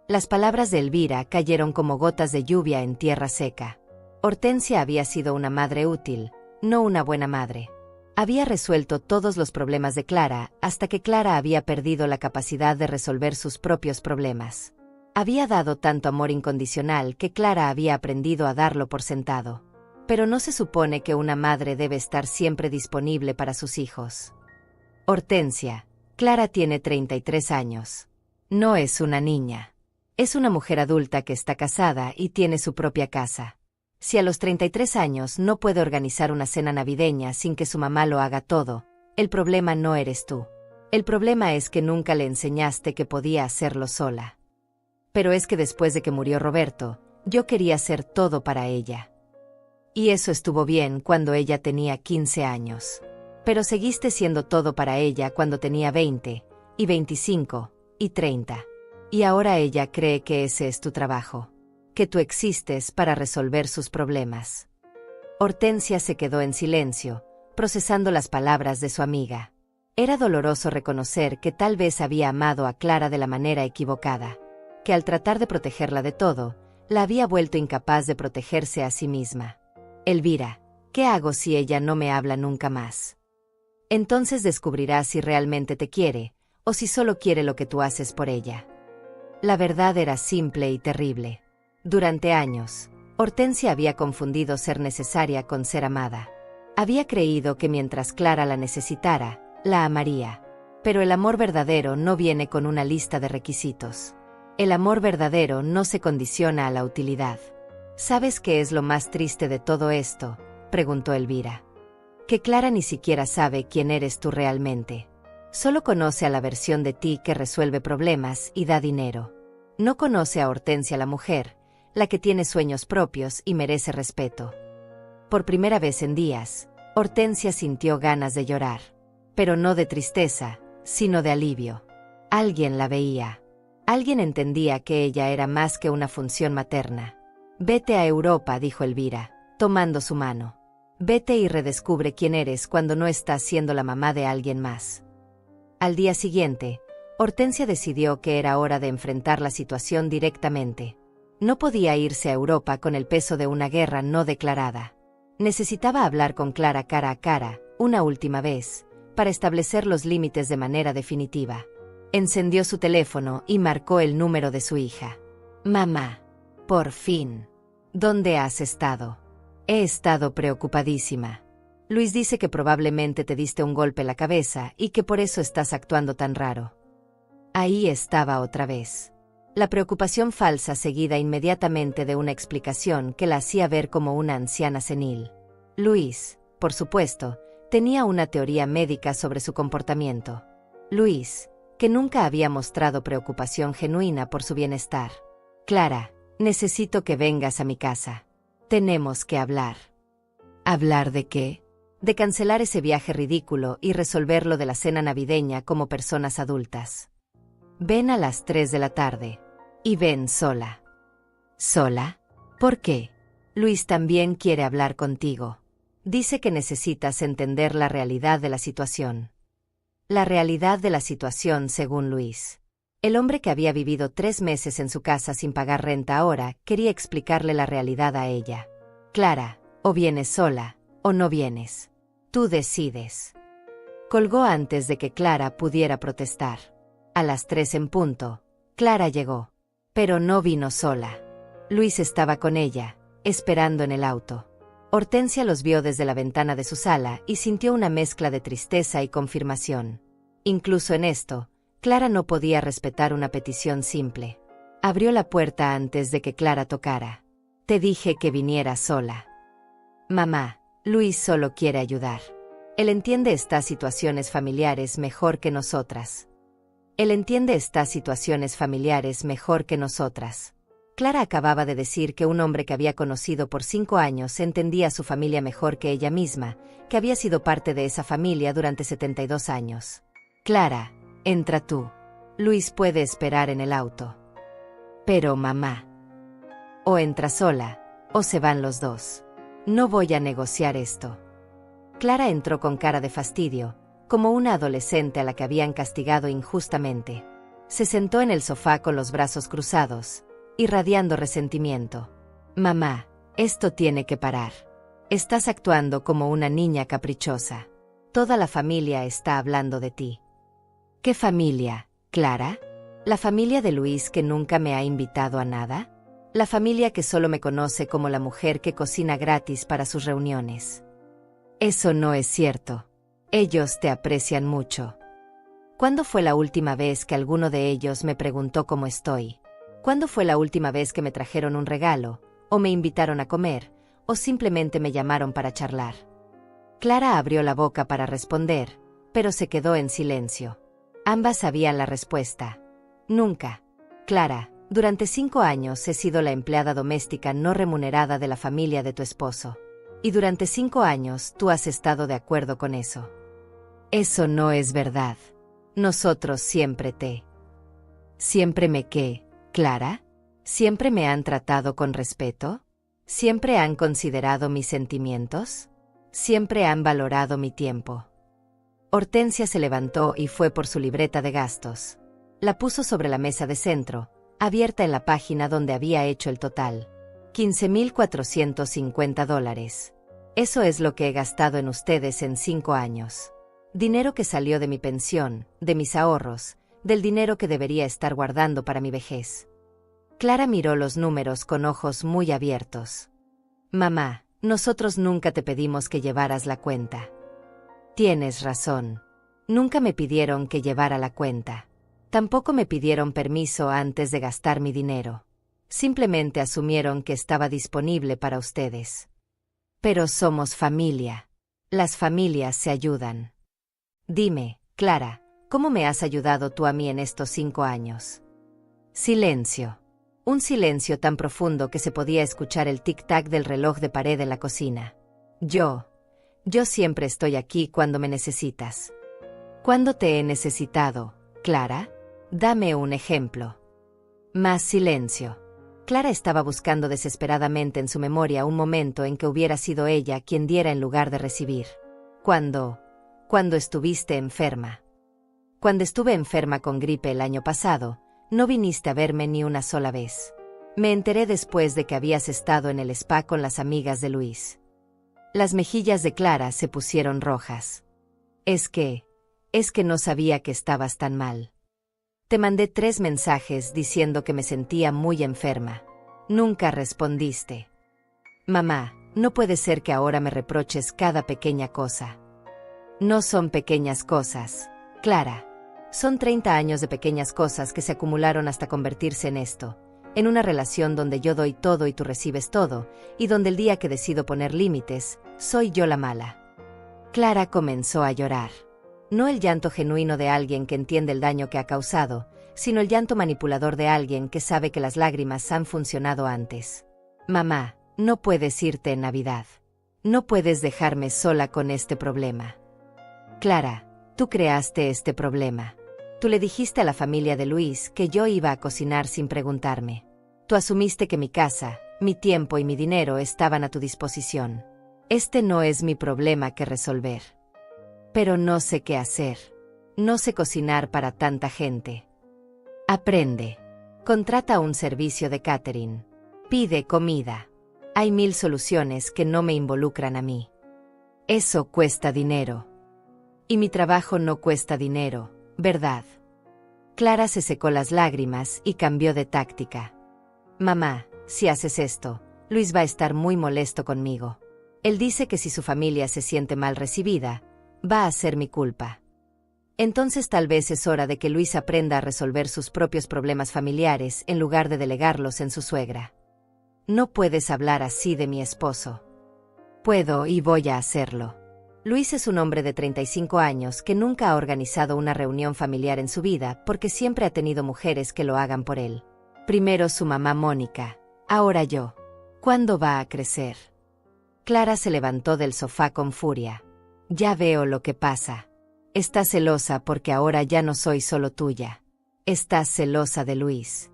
Las palabras de Elvira cayeron como gotas de lluvia en tierra seca. Hortensia había sido una madre útil, no una buena madre. Había resuelto todos los problemas de Clara hasta que Clara había perdido la capacidad de resolver sus propios problemas. Había dado tanto amor incondicional que Clara había aprendido a darlo por sentado. Pero no se supone que una madre debe estar siempre disponible para sus hijos. Hortensia, Clara tiene 33 años. No es una niña. Es una mujer adulta que está casada y tiene su propia casa. Si a los 33 años no puede organizar una cena navideña sin que su mamá lo haga todo, el problema no eres tú. El problema es que nunca le enseñaste que podía hacerlo sola. Pero es que después de que murió Roberto, yo quería hacer todo para ella. Y eso estuvo bien cuando ella tenía 15 años. Pero seguiste siendo todo para ella cuando tenía 20, y 25, y 30. Y ahora ella cree que ese es tu trabajo. Que tú existes para resolver sus problemas. Hortensia se quedó en silencio, procesando las palabras de su amiga. Era doloroso reconocer que tal vez había amado a Clara de la manera equivocada, que al tratar de protegerla de todo, la había vuelto incapaz de protegerse a sí misma. Elvira, ¿qué hago si ella no me habla nunca más? Entonces descubrirás si realmente te quiere, o si solo quiere lo que tú haces por ella. La verdad era simple y terrible. Durante años, Hortensia había confundido ser necesaria con ser amada. Había creído que mientras Clara la necesitara, la amaría. Pero el amor verdadero no viene con una lista de requisitos. El amor verdadero no se condiciona a la utilidad. ¿Sabes qué es lo más triste de todo esto?, preguntó Elvira. Que Clara ni siquiera sabe quién eres tú realmente. Solo conoce a la versión de ti que resuelve problemas y da dinero. No conoce a Hortensia la mujer, la que tiene sueños propios y merece respeto. Por primera vez en días, Hortensia sintió ganas de llorar. Pero no de tristeza, sino de alivio. Alguien la veía. Alguien entendía que ella era más que una función materna. Vete a Europa, dijo Elvira, tomando su mano. Vete y redescubre quién eres cuando no estás siendo la mamá de alguien más. Al día siguiente, Hortensia decidió que era hora de enfrentar la situación directamente. No podía irse a Europa con el peso de una guerra no declarada. Necesitaba hablar con Clara cara a cara, una última vez, para establecer los límites de manera definitiva. Encendió su teléfono y marcó el número de su hija. Mamá. Por fin. ¿Dónde has estado? He estado preocupadísima. Luis dice que probablemente te diste un golpe en la cabeza y que por eso estás actuando tan raro. Ahí estaba otra vez. La preocupación falsa seguida inmediatamente de una explicación que la hacía ver como una anciana senil. Luis, por supuesto, tenía una teoría médica sobre su comportamiento. Luis, que nunca había mostrado preocupación genuina por su bienestar. Clara, necesito que vengas a mi casa. Tenemos que hablar. ¿Hablar de qué? De cancelar ese viaje ridículo y resolver lo de la cena navideña como personas adultas. Ven a las 3 de la tarde. Y ven sola. ¿Sola? ¿Por qué? Luis también quiere hablar contigo. Dice que necesitas entender la realidad de la situación. La realidad de la situación según Luis. El hombre que había vivido 3 meses en su casa sin pagar renta ahora quería explicarle la realidad a ella. Clara, o vienes sola, o no vienes. Tú decides. Colgó antes de que Clara pudiera protestar. A las 3 en punto, Clara llegó. Pero no vino sola. Luis estaba con ella, esperando en el auto. Hortensia los vio desde la ventana de su sala y sintió una mezcla de tristeza y confirmación. Incluso en esto, Clara no podía respetar una petición simple. Abrió la puerta antes de que Clara tocara. Te dije que viniera sola. Mamá, Luis solo quiere ayudar. Él entiende estas situaciones familiares mejor que nosotras. Él entiende estas situaciones familiares mejor que nosotras. Clara acababa de decir que un hombre que había conocido por 5 años entendía a su familia mejor que ella misma, que había sido parte de esa familia durante 72 años. Clara, entra tú. Luis puede esperar en el auto. Pero mamá. O entra sola, o se van los dos. No voy a negociar esto. Clara entró con cara de fastidio, como una adolescente a la que habían castigado injustamente. Se sentó en el sofá con los brazos cruzados, irradiando resentimiento. Mamá, esto tiene que parar. Estás actuando como una niña caprichosa. Toda la familia está hablando de ti. ¿Qué familia, Clara? ¿La familia de Luis que nunca me ha invitado a nada? ¿La familia que solo me conoce como la mujer que cocina gratis para sus reuniones? Eso no es cierto. Ellos te aprecian mucho. ¿Cuándo fue la última vez que alguno de ellos me preguntó cómo estoy? ¿Cuándo fue la última vez que me trajeron un regalo, o me invitaron a comer, o simplemente me llamaron para charlar? Clara abrió la boca para responder, pero se quedó en silencio. Ambas sabían la respuesta. Nunca. Clara, durante 5 años he sido la empleada doméstica no remunerada de la familia de tu esposo. Y durante 5 años tú has estado de acuerdo con eso. Eso no es verdad. Nosotros siempre ¿Siempre me qué, Clara? ¿Siempre me han tratado con respeto? ¿Siempre han considerado mis sentimientos? ¿Siempre han valorado mi tiempo? Hortensia se levantó y fue por su libreta de gastos. La puso sobre la mesa de centro, abierta en la página donde había hecho el total. $15,450. Eso es lo que he gastado en ustedes en 5 años. Dinero que salió de mi pensión, de mis ahorros, del dinero que debería estar guardando para mi vejez. Clara miró los números con ojos muy abiertos. Mamá, nosotros nunca te pedimos que llevaras la cuenta. Tienes razón. Nunca me pidieron que llevara la cuenta. Tampoco me pidieron permiso antes de gastar mi dinero. Simplemente asumieron que estaba disponible para ustedes. Pero somos familia. Las familias se ayudan. Dime, Clara, ¿cómo me has ayudado tú a mí en estos 5 años? Silencio. Un silencio tan profundo que se podía escuchar el tic-tac del reloj de pared en la cocina. Yo siempre estoy aquí cuando me necesitas. ¿Cuándo te he necesitado, Clara? Dame un ejemplo. Más silencio. Clara estaba buscando desesperadamente en su memoria un momento en que hubiera sido ella quien diera en lugar de recibir. Cuando estuviste enferma. Cuando estuve enferma con gripe el año pasado, no viniste a verme ni una sola vez. Me enteré después de que habías estado en el spa con las amigas de Luis. Las mejillas de Clara se pusieron rojas. Es que no sabía que estabas tan mal. Te mandé 3 mensajes diciendo que me sentía muy enferma. Nunca respondiste. Mamá, no puede ser que ahora me reproches cada pequeña cosa. No son pequeñas cosas, Clara. Son 30 años de pequeñas cosas que se acumularon hasta convertirse en esto, en una relación donde yo doy todo y tú recibes todo, y donde el día que decido poner límites, soy yo la mala. Clara comenzó a llorar. No el llanto genuino de alguien que entiende el daño que ha causado, sino el llanto manipulador de alguien que sabe que las lágrimas han funcionado antes. Mamá, no puedes irte en Navidad. No puedes dejarme sola con este problema. Clara, tú creaste este problema. Tú le dijiste a la familia de Luis que yo iba a cocinar sin preguntarme. Tú asumiste que mi casa, mi tiempo y mi dinero estaban a tu disposición. Este no es mi problema que resolver. Pero no sé qué hacer. No sé cocinar para tanta gente. Aprende. Contrata un servicio de catering. Pide comida. Hay 1000 soluciones que no me involucran a mí. Eso cuesta dinero. Y mi trabajo no cuesta dinero, ¿verdad? Clara se secó las lágrimas y cambió de táctica. Mamá, si haces esto, Luis va a estar muy molesto conmigo. Él dice que si su familia se siente mal recibida, va a ser mi culpa. Entonces tal vez es hora de que Luis aprenda a resolver sus propios problemas familiares en lugar de delegarlos en su suegra. No puedes hablar así de mi esposo. Puedo y voy a hacerlo. Luis es un hombre de 35 años que nunca ha organizado una reunión familiar en su vida porque siempre ha tenido mujeres que lo hagan por él. Primero su mamá Mónica, ahora yo. ¿Cuándo va a crecer? Clara se levantó del sofá con furia. Ya veo lo que pasa. Estás celosa porque ahora ya no soy solo tuya. Estás celosa de Luis.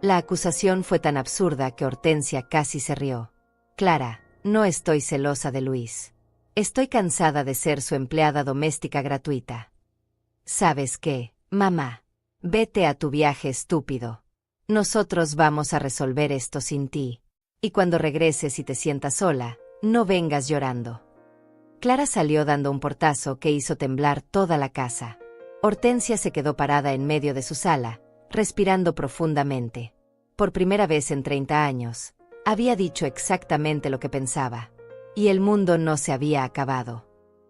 La acusación fue tan absurda que Hortensia casi se rió. Clara, no estoy celosa de Luis. Estoy cansada de ser su empleada doméstica gratuita. ¿Sabes qué, mamá? Vete a tu viaje estúpido. Nosotros vamos a resolver esto sin ti. Y cuando regreses y te sientas sola, no vengas llorando. Clara salió dando un portazo que hizo temblar toda la casa. Hortensia se quedó parada en medio de su sala, respirando profundamente. Por primera vez en 30 años, había dicho exactamente lo que pensaba. Y el mundo no se había acabado.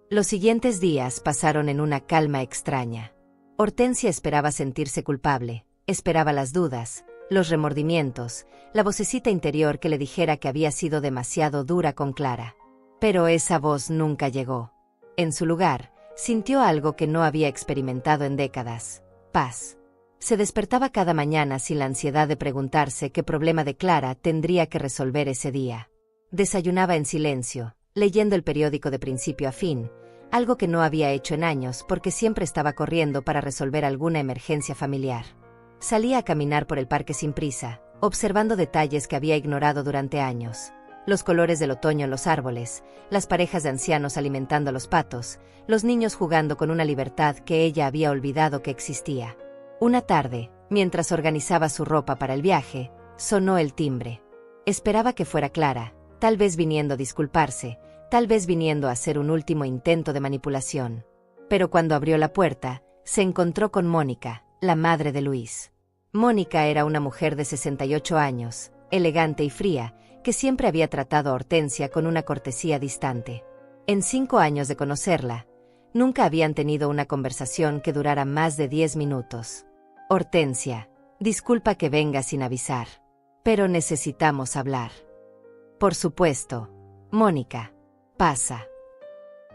Los siguientes días pasaron en una calma extraña. Hortensia esperaba sentirse culpable, esperaba las dudas, los remordimientos, la vocecita interior que le dijera que había sido demasiado dura con Clara. Pero esa voz nunca llegó. En su lugar, sintió algo que no había experimentado en décadas: paz. Se despertaba cada mañana sin la ansiedad de preguntarse qué problema de Clara tendría que resolver ese día. Desayunaba en silencio, leyendo el periódico de principio a fin, algo que no había hecho en años porque siempre estaba corriendo para resolver alguna emergencia familiar. Salía a caminar por el parque sin prisa, observando detalles que había ignorado durante años. Los colores del otoño en los árboles, las parejas de ancianos alimentando a los patos, los niños jugando con una libertad que ella había olvidado que existía. Una tarde, mientras organizaba su ropa para el viaje, sonó el timbre. Esperaba que fuera Clara, tal vez viniendo a disculparse, tal vez viniendo a hacer un último intento de manipulación. Pero cuando abrió la puerta, se encontró con Mónica, la madre de Luis. Mónica era una mujer de 68 años, elegante y fría, que siempre había tratado a Hortensia con una cortesía distante. En 5 años de conocerla, nunca habían tenido una conversación que durara más de 10 minutos. Hortensia, disculpa que venga sin avisar, pero necesitamos hablar. Por supuesto. Mónica, pasa.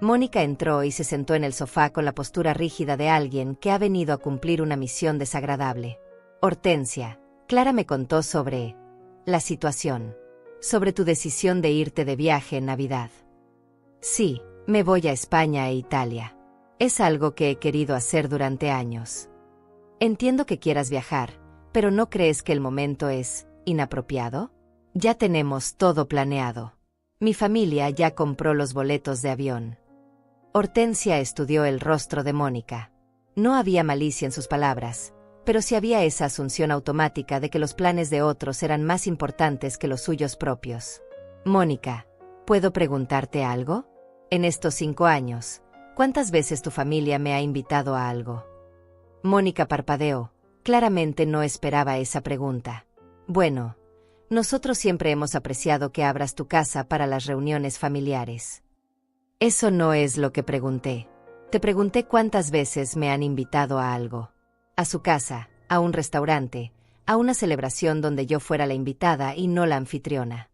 Mónica entró y se sentó en el sofá con la postura rígida de alguien que ha venido a cumplir una misión desagradable. Hortensia, Clara me contó sobre la situación. Sobre tu decisión de irte de viaje en Navidad. Sí, me voy a España e Italia. Es algo que he querido hacer durante años. Entiendo que quieras viajar, pero ¿no crees que el momento es inapropiado? Ya tenemos todo planeado. Mi familia ya compró los boletos de avión. Hortensia estudió el rostro de Mónica. No había malicia en sus palabras, pero sí había esa asunción automática de que los planes de otros eran más importantes que los suyos propios. Mónica, ¿puedo preguntarte algo? En estos 5 años, ¿cuántas veces tu familia me ha invitado a algo? Mónica parpadeó. Claramente no esperaba esa pregunta. Bueno, nosotros siempre hemos apreciado que abras tu casa para las reuniones familiares. Eso no es lo que pregunté. Te pregunté cuántas veces me han invitado a algo. A su casa, a un restaurante, a una celebración donde yo fuera la invitada y no la anfitriona.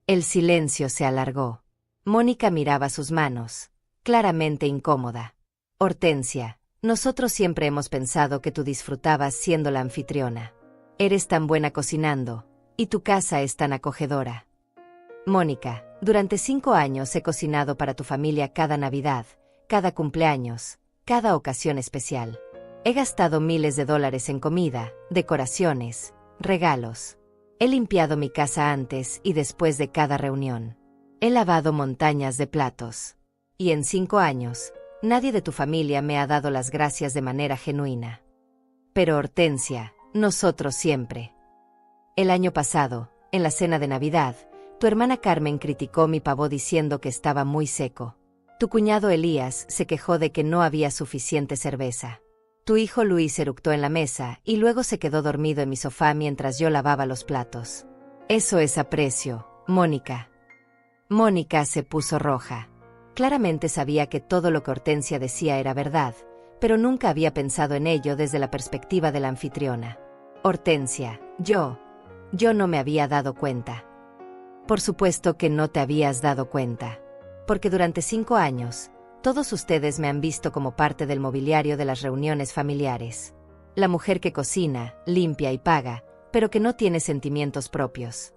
El silencio se alargó. Mónica miraba sus manos, claramente incómoda. Hortensia, nosotros siempre hemos pensado que tú disfrutabas siendo la anfitriona. Eres tan buena cocinando, y tu casa es tan acogedora. Mónica, durante 5 años he cocinado para tu familia cada Navidad, cada cumpleaños, cada ocasión especial. He gastado miles de dólares en comida, decoraciones, regalos. He limpiado mi casa antes y después de cada reunión. He lavado montañas de platos. Y en 5 años, nadie de tu familia me ha dado las gracias de manera genuina. Pero Hortensia, nosotros siempre. El año pasado, en la cena de Navidad, tu hermana Carmen criticó mi pavo diciendo que estaba muy seco. Tu cuñado Elías se quejó de que no había suficiente cerveza. Tu hijo Luis eructó en la mesa y luego se quedó dormido en mi sofá mientras yo lavaba los platos. Eso es aprecio, Mónica. Mónica se puso roja. Claramente sabía que todo lo que Hortensia decía era verdad, pero nunca había pensado en ello desde la perspectiva de la anfitriona. Hortensia, yo no me había dado cuenta. Por supuesto que no te habías dado cuenta. Porque durante 5 años, todos ustedes me han visto como parte del mobiliario de las reuniones familiares. La mujer que cocina, limpia y paga, pero que no tiene sentimientos propios.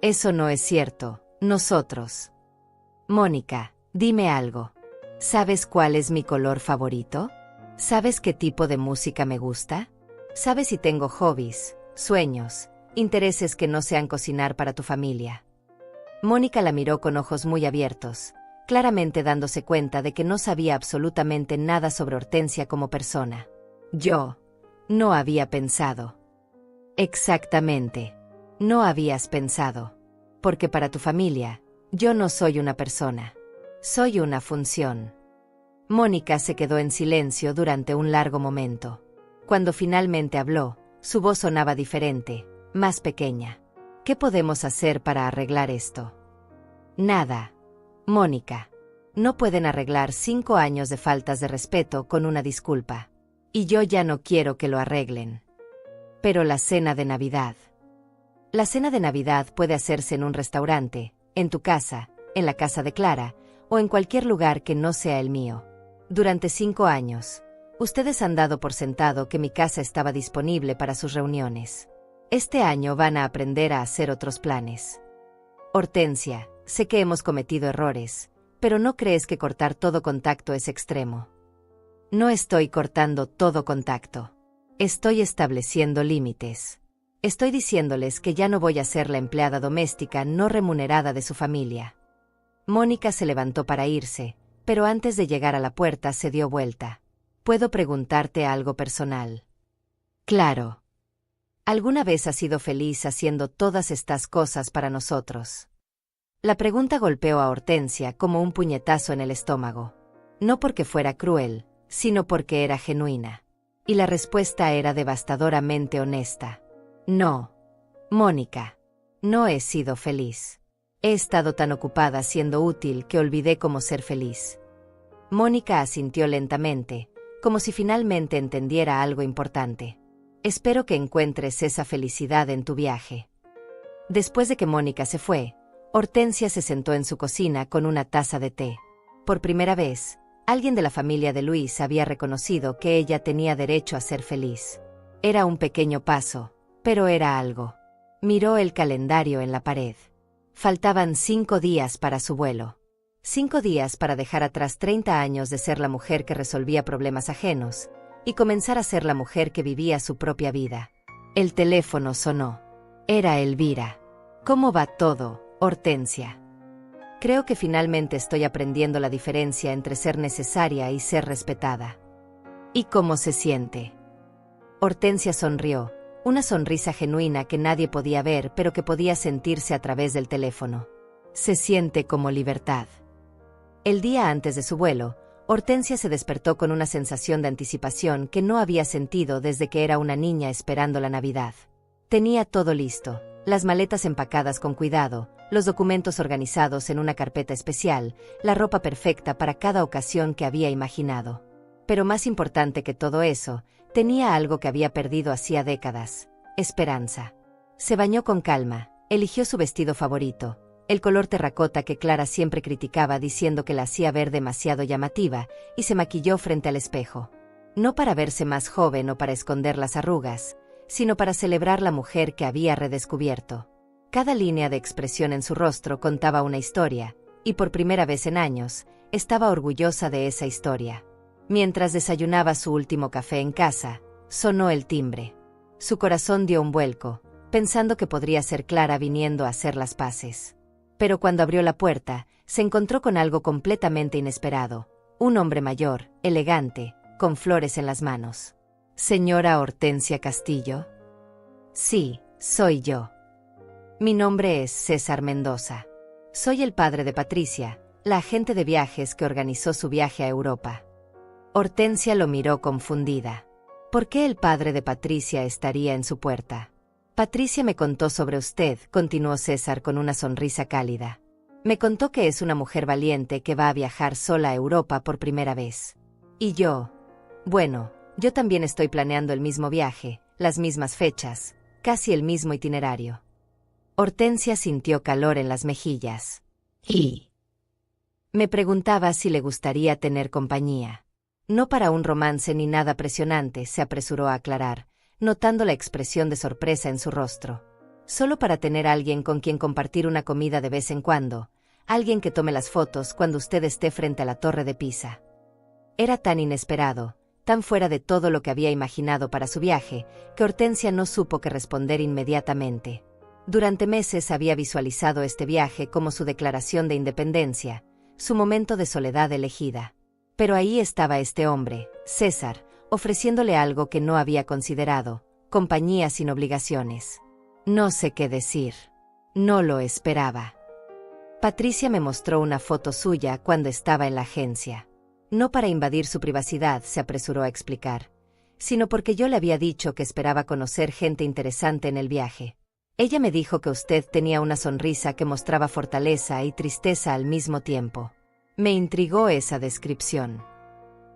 Eso no es cierto, nosotros. Mónica, dime algo. ¿Sabes cuál es mi color favorito? ¿Sabes qué tipo de música me gusta? ¿Sabes si tengo hobbies, sueños, intereses que no sean cocinar para tu familia? Mónica la miró con ojos muy abiertos, claramente dándose cuenta de que no sabía absolutamente nada sobre Hortensia como persona. Yo no había pensado. Exactamente. No habías pensado. Porque para tu familia, yo no soy una persona. Soy una función. Mónica se quedó en silencio durante un largo momento. Cuando finalmente habló, su voz sonaba diferente, más pequeña. ¿Qué podemos hacer para arreglar esto? Nada. Mónica. No pueden arreglar 5 años de faltas de respeto con una disculpa. Y yo ya no quiero que lo arreglen. Pero la cena de Navidad. La cena de Navidad puede hacerse en un restaurante, en tu casa, en la casa de Clara, o en cualquier lugar que no sea el mío. Durante 5 años, ustedes han dado por sentado que mi casa estaba disponible para sus reuniones. Este año van a aprender a hacer otros planes. Hortensia, sé que hemos cometido errores, pero ¿no crees que cortar todo contacto es extremo? No estoy cortando todo contacto. Estoy estableciendo límites. Estoy diciéndoles que ya no voy a ser la empleada doméstica no remunerada de su familia. Mónica se levantó para irse, pero antes de llegar a la puerta se dio vuelta. ¿Puedo preguntarte algo personal? Claro. ¿Alguna vez has sido feliz haciendo todas estas cosas para nosotros? La pregunta golpeó a Hortensia como un puñetazo en el estómago. No porque fuera cruel, sino porque era genuina. Y la respuesta era devastadoramente honesta. No. Mónica. No he sido feliz. He estado tan ocupada siendo útil que olvidé cómo ser feliz. Mónica asintió lentamente, como si finalmente entendiera algo importante. Espero que encuentres esa felicidad en tu viaje. Después de que Mónica se fue, Hortensia se sentó en su cocina con una taza de té. Por primera vez, alguien de la familia de Luis había reconocido que ella tenía derecho a ser feliz. Era un pequeño paso, pero era algo. Miró el calendario en la pared. Faltaban 5 días para su vuelo. 5 días para dejar atrás 30 años de ser la mujer que resolvía problemas ajenos y comenzar a ser la mujer que vivía su propia vida. El teléfono sonó. Era Elvira. ¿Cómo va todo, Hortensia? Creo que finalmente estoy aprendiendo la diferencia entre ser necesaria y ser respetada. ¿Y cómo se siente? Hortensia sonrió, una sonrisa genuina que nadie podía ver pero que podía sentirse a través del teléfono. Se siente como libertad. El día antes de su vuelo, Hortensia se despertó con una sensación de anticipación que no había sentido desde que era una niña esperando la Navidad. Tenía todo listo, las maletas empacadas con cuidado, los documentos organizados en una carpeta especial, la ropa perfecta para cada ocasión que había imaginado. Pero más importante que todo eso, tenía algo que había perdido hacía décadas: esperanza. Se bañó con calma, eligió su vestido favorito, el color terracota que Clara siempre criticaba diciendo que la hacía ver demasiado llamativa, y se maquilló frente al espejo. No para verse más joven o para esconder las arrugas, sino para celebrar la mujer que había redescubierto. Cada línea de expresión en su rostro contaba una historia, y por primera vez en años, estaba orgullosa de esa historia. Mientras desayunaba su último café en casa, sonó el timbre. Su corazón dio un vuelco, pensando que podría ser Clara viniendo a hacer las paces. Pero cuando abrió la puerta, se encontró con algo completamente inesperado: un hombre mayor, elegante, con flores en las manos. ¿Señora Hortensia Castillo? Sí, soy yo. Mi nombre es César Mendoza. Soy el padre de Patricia, la agente de viajes que organizó su viaje a Europa. Hortensia lo miró confundida. ¿Por qué el padre de Patricia estaría en su puerta? Patricia me contó sobre usted, continuó César con una sonrisa cálida. Me contó que es una mujer valiente que va a viajar sola a Europa por primera vez. Y yo Bueno, yo también estoy planeando el mismo viaje, las mismas fechas, casi el mismo itinerario. Hortensia sintió calor en las mejillas. Y me preguntaba si le gustaría tener compañía. No para un romance ni nada presionante, se apresuró a aclarar, notando la expresión de sorpresa en su rostro. Solo para tener a alguien con quien compartir una comida de vez en cuando, alguien que tome las fotos cuando usted esté frente a la Torre de Pisa. Era tan inesperado, tan fuera de todo lo que había imaginado para su viaje, que Hortensia no supo qué responder inmediatamente. Durante meses había visualizado este viaje como su declaración de independencia, su momento de soledad elegida. Pero ahí estaba este hombre, César, ofreciéndole algo que no había considerado, compañía sin obligaciones. No sé qué decir. No lo esperaba. Patricia me mostró una foto suya cuando estaba en la agencia. No para invadir su privacidad, se apresuró a explicar, sino porque yo le había dicho que esperaba conocer gente interesante en el viaje. Ella me dijo que usted tenía una sonrisa que mostraba fortaleza y tristeza al mismo tiempo. Me intrigó esa descripción.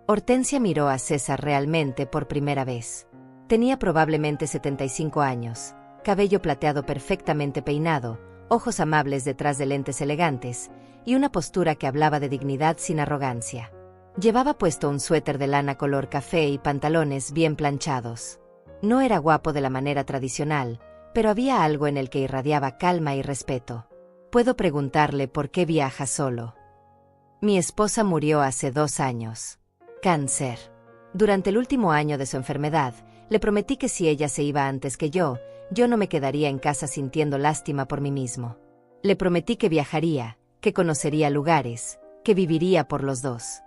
Hortensia miró a César realmente por primera vez. Tenía probablemente 75 años, cabello plateado perfectamente peinado, ojos amables detrás de lentes elegantes, y una postura que hablaba de dignidad sin arrogancia. Llevaba puesto un suéter de lana color café y pantalones bien planchados. No era guapo de la manera tradicional, pero había algo en el que irradiaba calma y respeto. Puedo preguntarle por qué viaja solo. Mi esposa murió hace 2 años. Cáncer. Durante el último año de su enfermedad, le prometí que si ella se iba antes que yo no me quedaría en casa sintiendo lástima por mí mismo. Le prometí que viajaría, que conocería lugares, que viviría por los dos.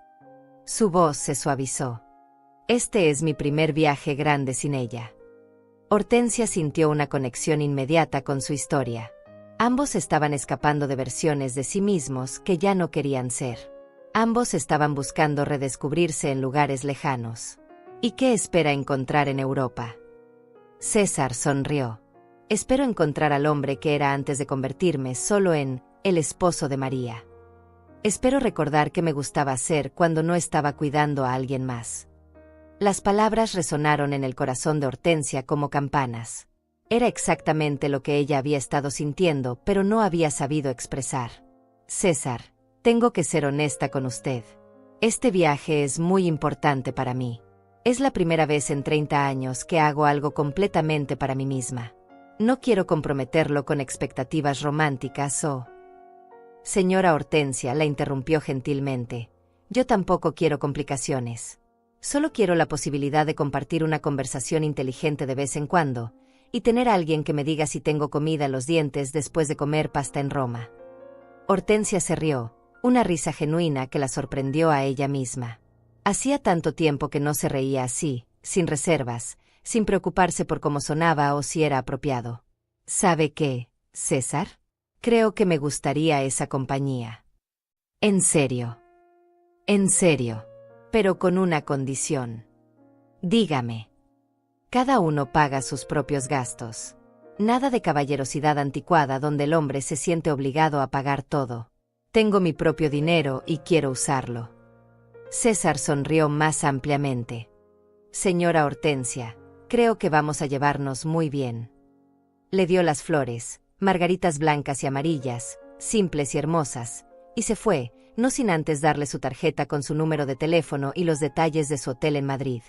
Su voz se suavizó. Este es mi primer viaje grande sin ella. Hortensia sintió una conexión inmediata con su historia. Ambos estaban escapando de versiones de sí mismos que ya no querían ser. Ambos estaban buscando redescubrirse en lugares lejanos. ¿Y qué espera encontrar en Europa? César sonrió. Espero encontrar al hombre que era antes de convertirme solo en el esposo de María. Espero recordar qué me gustaba hacer cuando no estaba cuidando a alguien más. Las palabras resonaron en el corazón de Hortensia como campanas. Era exactamente lo que ella había estado sintiendo, pero no había sabido expresar. César, tengo que ser honesta con usted. Este viaje es muy importante para mí. Es la primera vez en 30 años que hago algo completamente para mí misma. No quiero comprometerlo con expectativas románticas o... Señora Hortensia, la interrumpió gentilmente. Yo tampoco quiero complicaciones. Solo quiero la posibilidad de compartir una conversación inteligente de vez en cuando, y tener a alguien que me diga si tengo comida en los dientes después de comer pasta en Roma. Hortensia se rió, una risa genuina que la sorprendió a ella misma. Hacía tanto tiempo que no se reía así, sin reservas, sin preocuparse por cómo sonaba o si era apropiado. ¿Sabe qué, César? Creo que me gustaría esa compañía. En serio. En serio. Pero con una condición. Dígame. Cada uno paga sus propios gastos. Nada de caballerosidad anticuada donde el hombre se siente obligado a pagar todo. Tengo mi propio dinero y quiero usarlo. César sonrió más ampliamente. Señora Hortensia, creo que vamos a llevarnos muy bien. Le dio las flores, margaritas blancas y amarillas, simples y hermosas, y se fue, no sin antes darle su tarjeta con su número de teléfono y los detalles de su hotel en Madrid.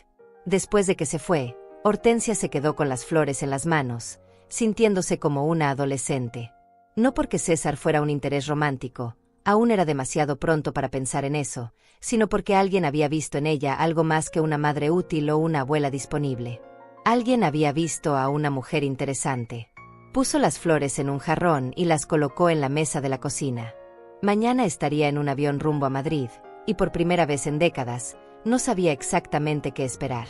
Después de que se fue, Hortensia se quedó con las flores en las manos, sintiéndose como una adolescente. No porque César fuera un interés romántico, aún era demasiado pronto para pensar en eso, sino porque alguien había visto en ella algo más que una madre útil o una abuela disponible. Alguien había visto a una mujer interesante. Puso las flores en un jarrón y las colocó en la mesa de la cocina. Mañana estaría en un avión rumbo a Madrid, y por primera vez en décadas, no sabía exactamente qué esperar.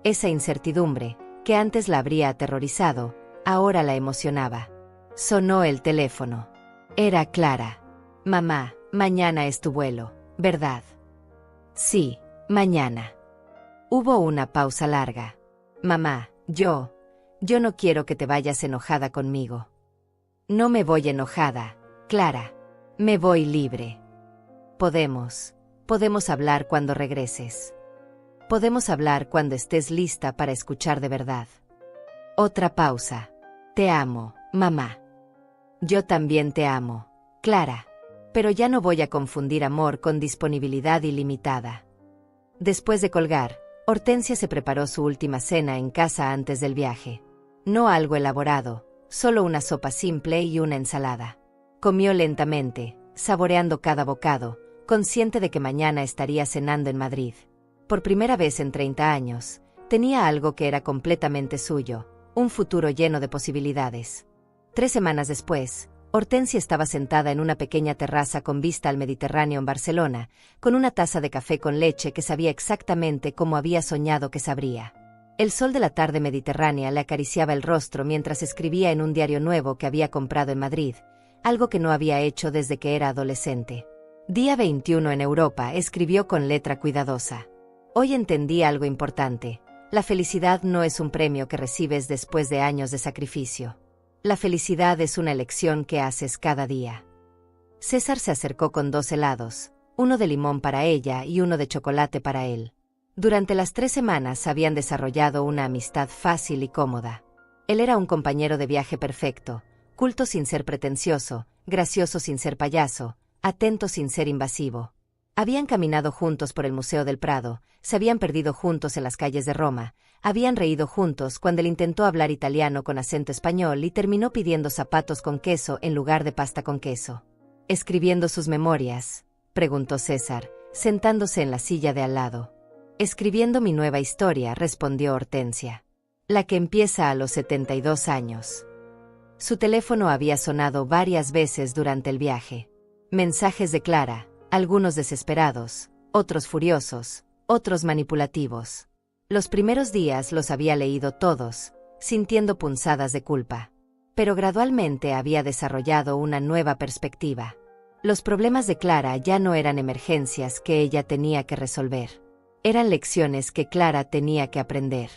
Esa incertidumbre, que antes la habría aterrorizado, ahora la emocionaba. Sonó el teléfono. Era Clara. Mamá, mañana es tu vuelo, ¿verdad? Sí, mañana. Hubo una pausa larga. Mamá, yo no quiero que te vayas enojada conmigo. No me voy enojada, Clara. Me voy libre. Podemos hablar cuando regreses. Podemos hablar cuando estés lista para escuchar de verdad. Otra pausa. Te amo, mamá. Yo también te amo, Clara. Pero ya no voy a confundir amor con disponibilidad ilimitada. Después de colgar, Hortensia se preparó su última cena en casa antes del viaje. No algo elaborado, solo una sopa simple y una ensalada. Comió lentamente, saboreando cada bocado, consciente de que mañana estaría cenando en Madrid. Por primera vez en 30 años, tenía algo que era completamente suyo, un futuro lleno de posibilidades. 3 semanas después, Hortensia estaba sentada en una pequeña terraza con vista al Mediterráneo en Barcelona, con una taza de café con leche que sabía exactamente como había soñado que sabría. El sol de la tarde mediterránea le acariciaba el rostro mientras escribía en un diario nuevo que había comprado en Madrid, algo que no había hecho desde que era adolescente. Día 21 en Europa, escribió con letra cuidadosa. Hoy entendí algo importante. La felicidad no es un premio que recibes después de años de sacrificio. La felicidad es una elección que haces cada día. César se acercó con 2 helados, uno de limón para ella y uno de chocolate para él. Durante las 3 semanas habían desarrollado una amistad fácil y cómoda. Él era un compañero de viaje perfecto, culto sin ser pretencioso, gracioso sin ser payaso, atento sin ser invasivo. Habían caminado juntos por el Museo del Prado, se habían perdido juntos en las calles de Roma, habían reído juntos cuando él intentó hablar italiano con acento español y terminó pidiendo zapatos con queso en lugar de pasta con queso. ¿Escribiendo sus memorias?, preguntó César, sentándose en la silla de al lado. Escribiendo mi nueva historia, respondió Hortensia. La que empieza a los 72 años. Su teléfono había sonado varias veces durante el viaje. Mensajes de Clara, algunos desesperados, otros furiosos, otros manipulativos. Los primeros días los había leído todos, sintiendo punzadas de culpa. Pero gradualmente había desarrollado una nueva perspectiva. Los problemas de Clara ya no eran emergencias que ella tenía que resolver. Eran lecciones que Clara tenía que aprender.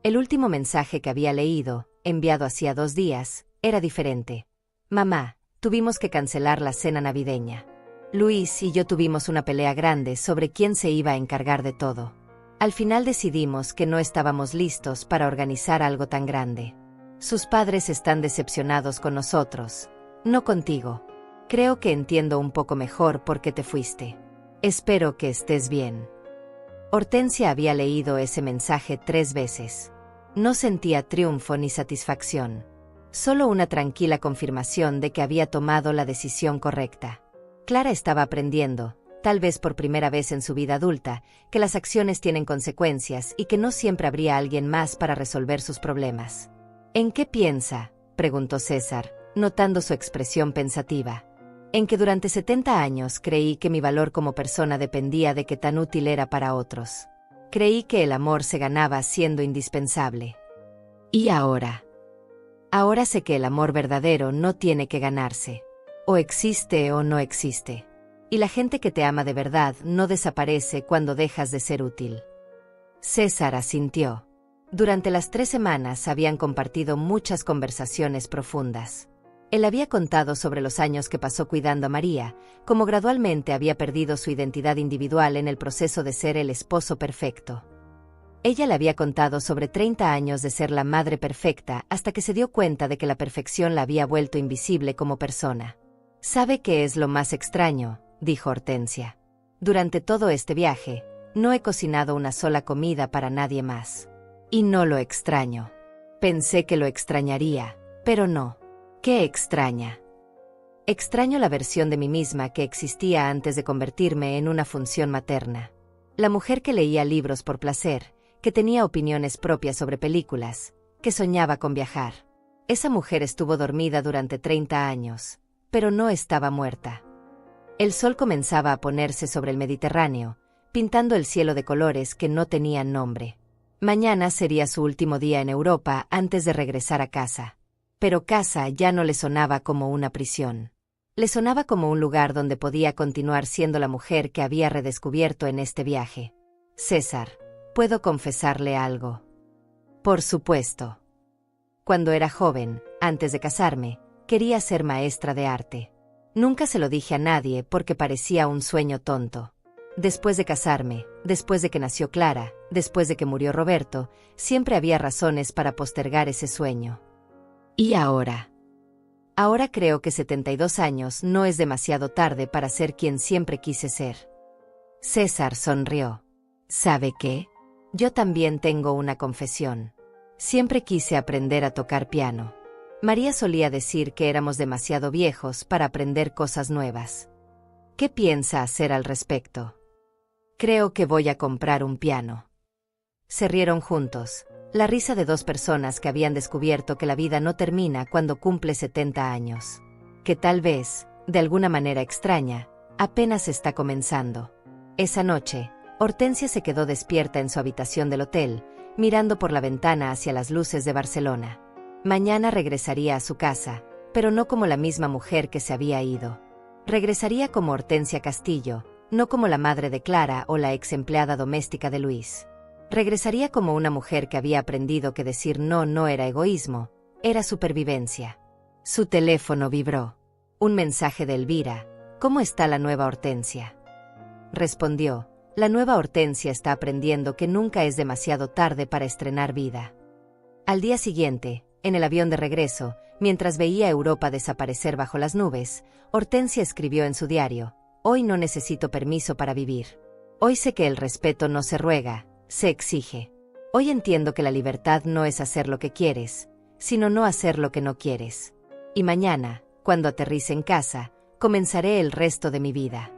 El último mensaje que había leído, enviado hacía 2 días, era diferente. Mamá, tuvimos que cancelar la cena navideña. Luis y yo tuvimos una pelea grande sobre quién se iba a encargar de todo. Al final decidimos que no estábamos listos para organizar algo tan grande. Sus padres están decepcionados con nosotros, no contigo. Creo que entiendo un poco mejor por qué te fuiste. Espero que estés bien. Hortensia había leído ese mensaje 3 veces. No sentía triunfo ni satisfacción. Solo una tranquila confirmación de que había tomado la decisión correcta. Clara estaba aprendiendo, tal vez por primera vez en su vida adulta, que las acciones tienen consecuencias y que no siempre habría alguien más para resolver sus problemas. ¿En qué piensa?, preguntó César, notando su expresión pensativa. En que durante 70 años creí que mi valor como persona dependía de qué tan útil era para otros. Creí que el amor se ganaba siendo indispensable. ¿Y ahora? Ahora sé que el amor verdadero no tiene que ganarse. O existe o no existe. Y la gente que te ama de verdad no desaparece cuando dejas de ser útil. César asintió. Durante las 3 semanas habían compartido muchas conversaciones profundas. Él había contado sobre los años que pasó cuidando a María, cómo gradualmente había perdido su identidad individual en el proceso de ser el esposo perfecto. Ella le había contado sobre 30 años de ser la madre perfecta hasta que se dio cuenta de que la perfección la había vuelto invisible como persona. ¿Sabe qué es lo más extraño?, dijo Hortensia. Durante todo este viaje, no he cocinado una sola comida para nadie más. Y no lo extraño. Pensé que lo extrañaría, pero no. ¿Qué extraña? Extraño la versión de mí misma que existía antes de convertirme en una función materna. La mujer que leía libros por placer, que tenía opiniones propias sobre películas, que soñaba con viajar. Esa mujer estuvo dormida durante 30 años, pero no estaba muerta. El sol comenzaba a ponerse sobre el Mediterráneo, pintando el cielo de colores que no tenían nombre. Mañana sería su último día en Europa antes de regresar a casa. Pero casa ya no le sonaba como una prisión. Le sonaba como un lugar donde podía continuar siendo la mujer que había redescubierto en este viaje. César, ¿puedo confesarle algo? Por supuesto. Cuando era joven, antes de casarme, quería ser maestra de arte. Nunca se lo dije a nadie porque parecía un sueño tonto. Después de casarme, después de que nació Clara, después de que murió Roberto, siempre había razones para postergar ese sueño. ¿Y ahora? Ahora creo que 72 años no es demasiado tarde para ser quien siempre quise ser. César sonrió. ¿Sabe qué? Yo también tengo una confesión. Siempre quise aprender a tocar piano. María solía decir que éramos demasiado viejos para aprender cosas nuevas. ¿Qué piensa hacer al respecto? Creo que voy a comprar un piano. Se rieron juntos, la risa de dos personas que habían descubierto que la vida no termina cuando cumple 70 años. Que tal vez, de alguna manera extraña, apenas está comenzando. Esa noche, Hortensia se quedó despierta en su habitación del hotel, mirando por la ventana hacia las luces de Barcelona. Mañana regresaría a su casa, pero no como la misma mujer que se había ido. Regresaría como Hortensia Castillo, no como la madre de Clara o la ex empleada doméstica de Luis. Regresaría como una mujer que había aprendido que decir no era egoísmo, era supervivencia. Su teléfono vibró. Un mensaje de Elvira. ¿Cómo está la nueva Hortensia? Respondió. La nueva Hortensia está aprendiendo que nunca es demasiado tarde para estrenar vida. Al día siguiente, en el avión de regreso, mientras veía Europa desaparecer bajo las nubes, Hortensia escribió en su diario: Hoy no necesito permiso para vivir. Hoy sé que el respeto no se ruega, se exige. Hoy entiendo que la libertad no es hacer lo que quieres, sino no hacer lo que no quieres. Y mañana, cuando aterrice en casa, comenzaré el resto de mi vida.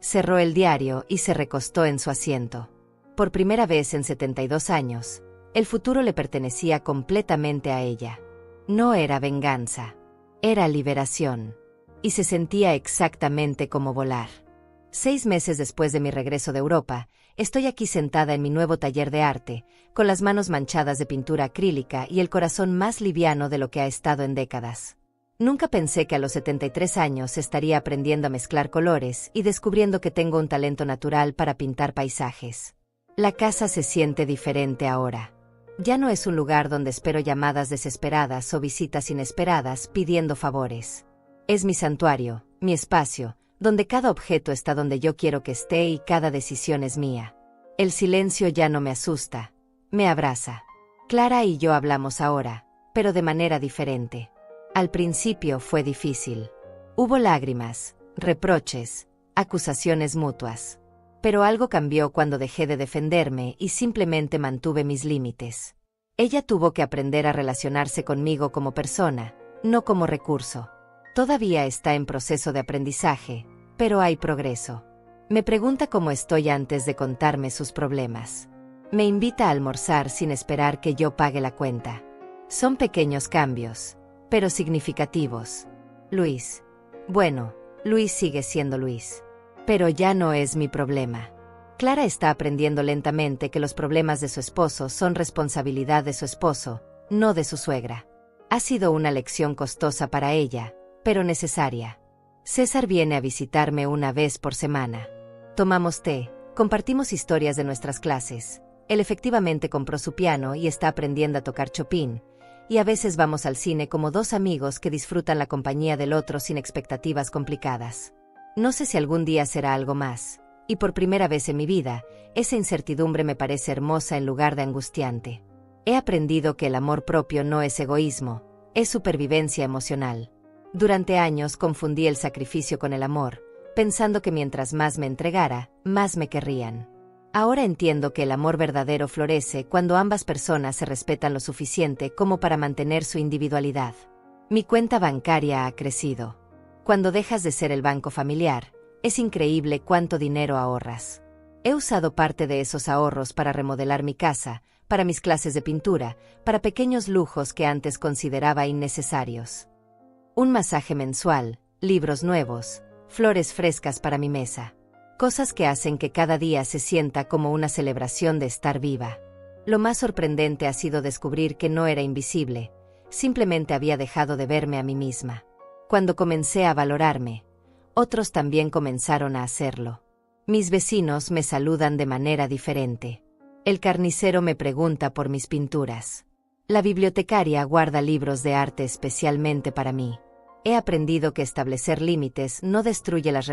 Cerró el diario y se recostó en su asiento. Por primera vez en 72 años, el futuro le pertenecía completamente a ella. No era venganza, era liberación. Y se sentía exactamente como volar. 6 meses después de mi regreso de Europa, estoy aquí sentada en mi nuevo taller de arte, con las manos manchadas de pintura acrílica y el corazón más liviano de lo que ha estado en décadas. Nunca pensé que a los 73 años estaría aprendiendo a mezclar colores y descubriendo que tengo un talento natural para pintar paisajes. La casa se siente diferente ahora. Ya no es un lugar donde espero llamadas desesperadas o visitas inesperadas pidiendo favores. Es mi santuario, mi espacio, donde cada objeto está donde yo quiero que esté y cada decisión es mía. El silencio ya no me asusta, me abraza. Clara y yo hablamos ahora, pero de manera diferente. Al principio fue difícil. Hubo lágrimas, reproches, acusaciones mutuas. Pero algo cambió cuando dejé de defenderme y simplemente mantuve mis límites. Ella tuvo que aprender a relacionarse conmigo como persona, no como recurso. Todavía está en proceso de aprendizaje, pero hay progreso. Me pregunta cómo estoy antes de contarme sus problemas. Me invita a almorzar sin esperar que yo pague la cuenta. Son pequeños cambios, pero significativos. Luis. Bueno, Luis sigue siendo Luis. Pero ya no es mi problema. Clara está aprendiendo lentamente que los problemas de su esposo son responsabilidad de su esposo, no de su suegra. Ha sido una lección costosa para ella, pero necesaria. César viene a visitarme una vez por semana. Tomamos té, compartimos historias de nuestras clases. Él efectivamente compró su piano y está aprendiendo a tocar Chopin, y a veces vamos al cine como dos amigos que disfrutan la compañía del otro sin expectativas complicadas. No sé si algún día será algo más, y por primera vez en mi vida, esa incertidumbre me parece hermosa en lugar de angustiante. He aprendido que el amor propio no es egoísmo, es supervivencia emocional. Durante años confundí el sacrificio con el amor, pensando que mientras más me entregara, más me querrían. Ahora entiendo que el amor verdadero florece cuando ambas personas se respetan lo suficiente como para mantener su individualidad. Mi cuenta bancaria ha crecido. Cuando dejas de ser el banco familiar, es increíble cuánto dinero ahorras. He usado parte de esos ahorros para remodelar mi casa, para mis clases de pintura, para pequeños lujos que antes consideraba innecesarios. Un masaje mensual, libros nuevos, flores frescas para mi mesa. Cosas que hacen que cada día se sienta como una celebración de estar viva. Lo más sorprendente ha sido descubrir que no era invisible, simplemente había dejado de verme a mí misma. Cuando comencé a valorarme, otros también comenzaron a hacerlo. Mis vecinos me saludan de manera diferente. El carnicero me pregunta por mis pinturas. La bibliotecaria guarda libros de arte especialmente para mí. He aprendido que establecer límites no destruye las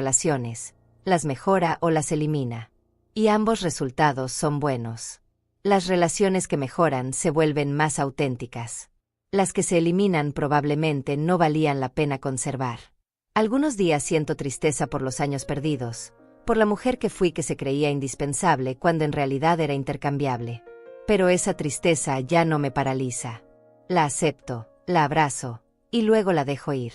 las mejora o las elimina. Y ambos resultados son buenos. Las relaciones que mejoran se vuelven más auténticas. Las que se eliminan probablemente no valían la pena conservar. Algunos días siento tristeza por los años perdidos, por la mujer que fui que se creía indispensable cuando en realidad era intercambiable. Pero esa tristeza ya no me paraliza. La acepto, la abrazo, y luego la dejo ir.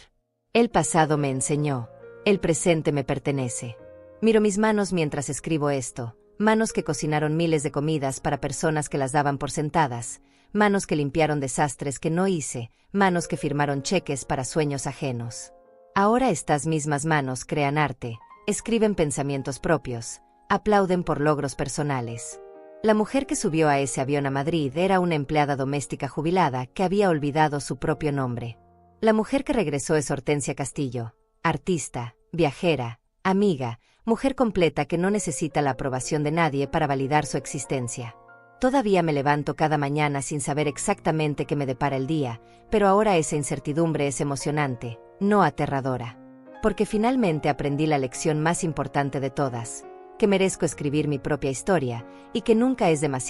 El pasado me enseñó, el presente me pertenece. Miro mis manos mientras escribo esto, manos que cocinaron miles de comidas para personas que las daban por sentadas, manos que limpiaron desastres que no hice, manos que firmaron cheques para sueños ajenos. Ahora estas mismas manos crean arte, escriben pensamientos propios, aplauden por logros personales. La mujer que subió a ese avión a Madrid era una empleada doméstica jubilada que había olvidado su propio nombre. La mujer que regresó es Hortensia Castillo, artista, viajera, amiga, mujer completa que no necesita la aprobación de nadie para validar su existencia. Todavía me levanto cada mañana sin saber exactamente qué me depara el día, pero ahora esa incertidumbre es emocionante, no aterradora. Porque finalmente aprendí la lección más importante de todas, que merezco escribir mi propia historia y que nunca es demasiado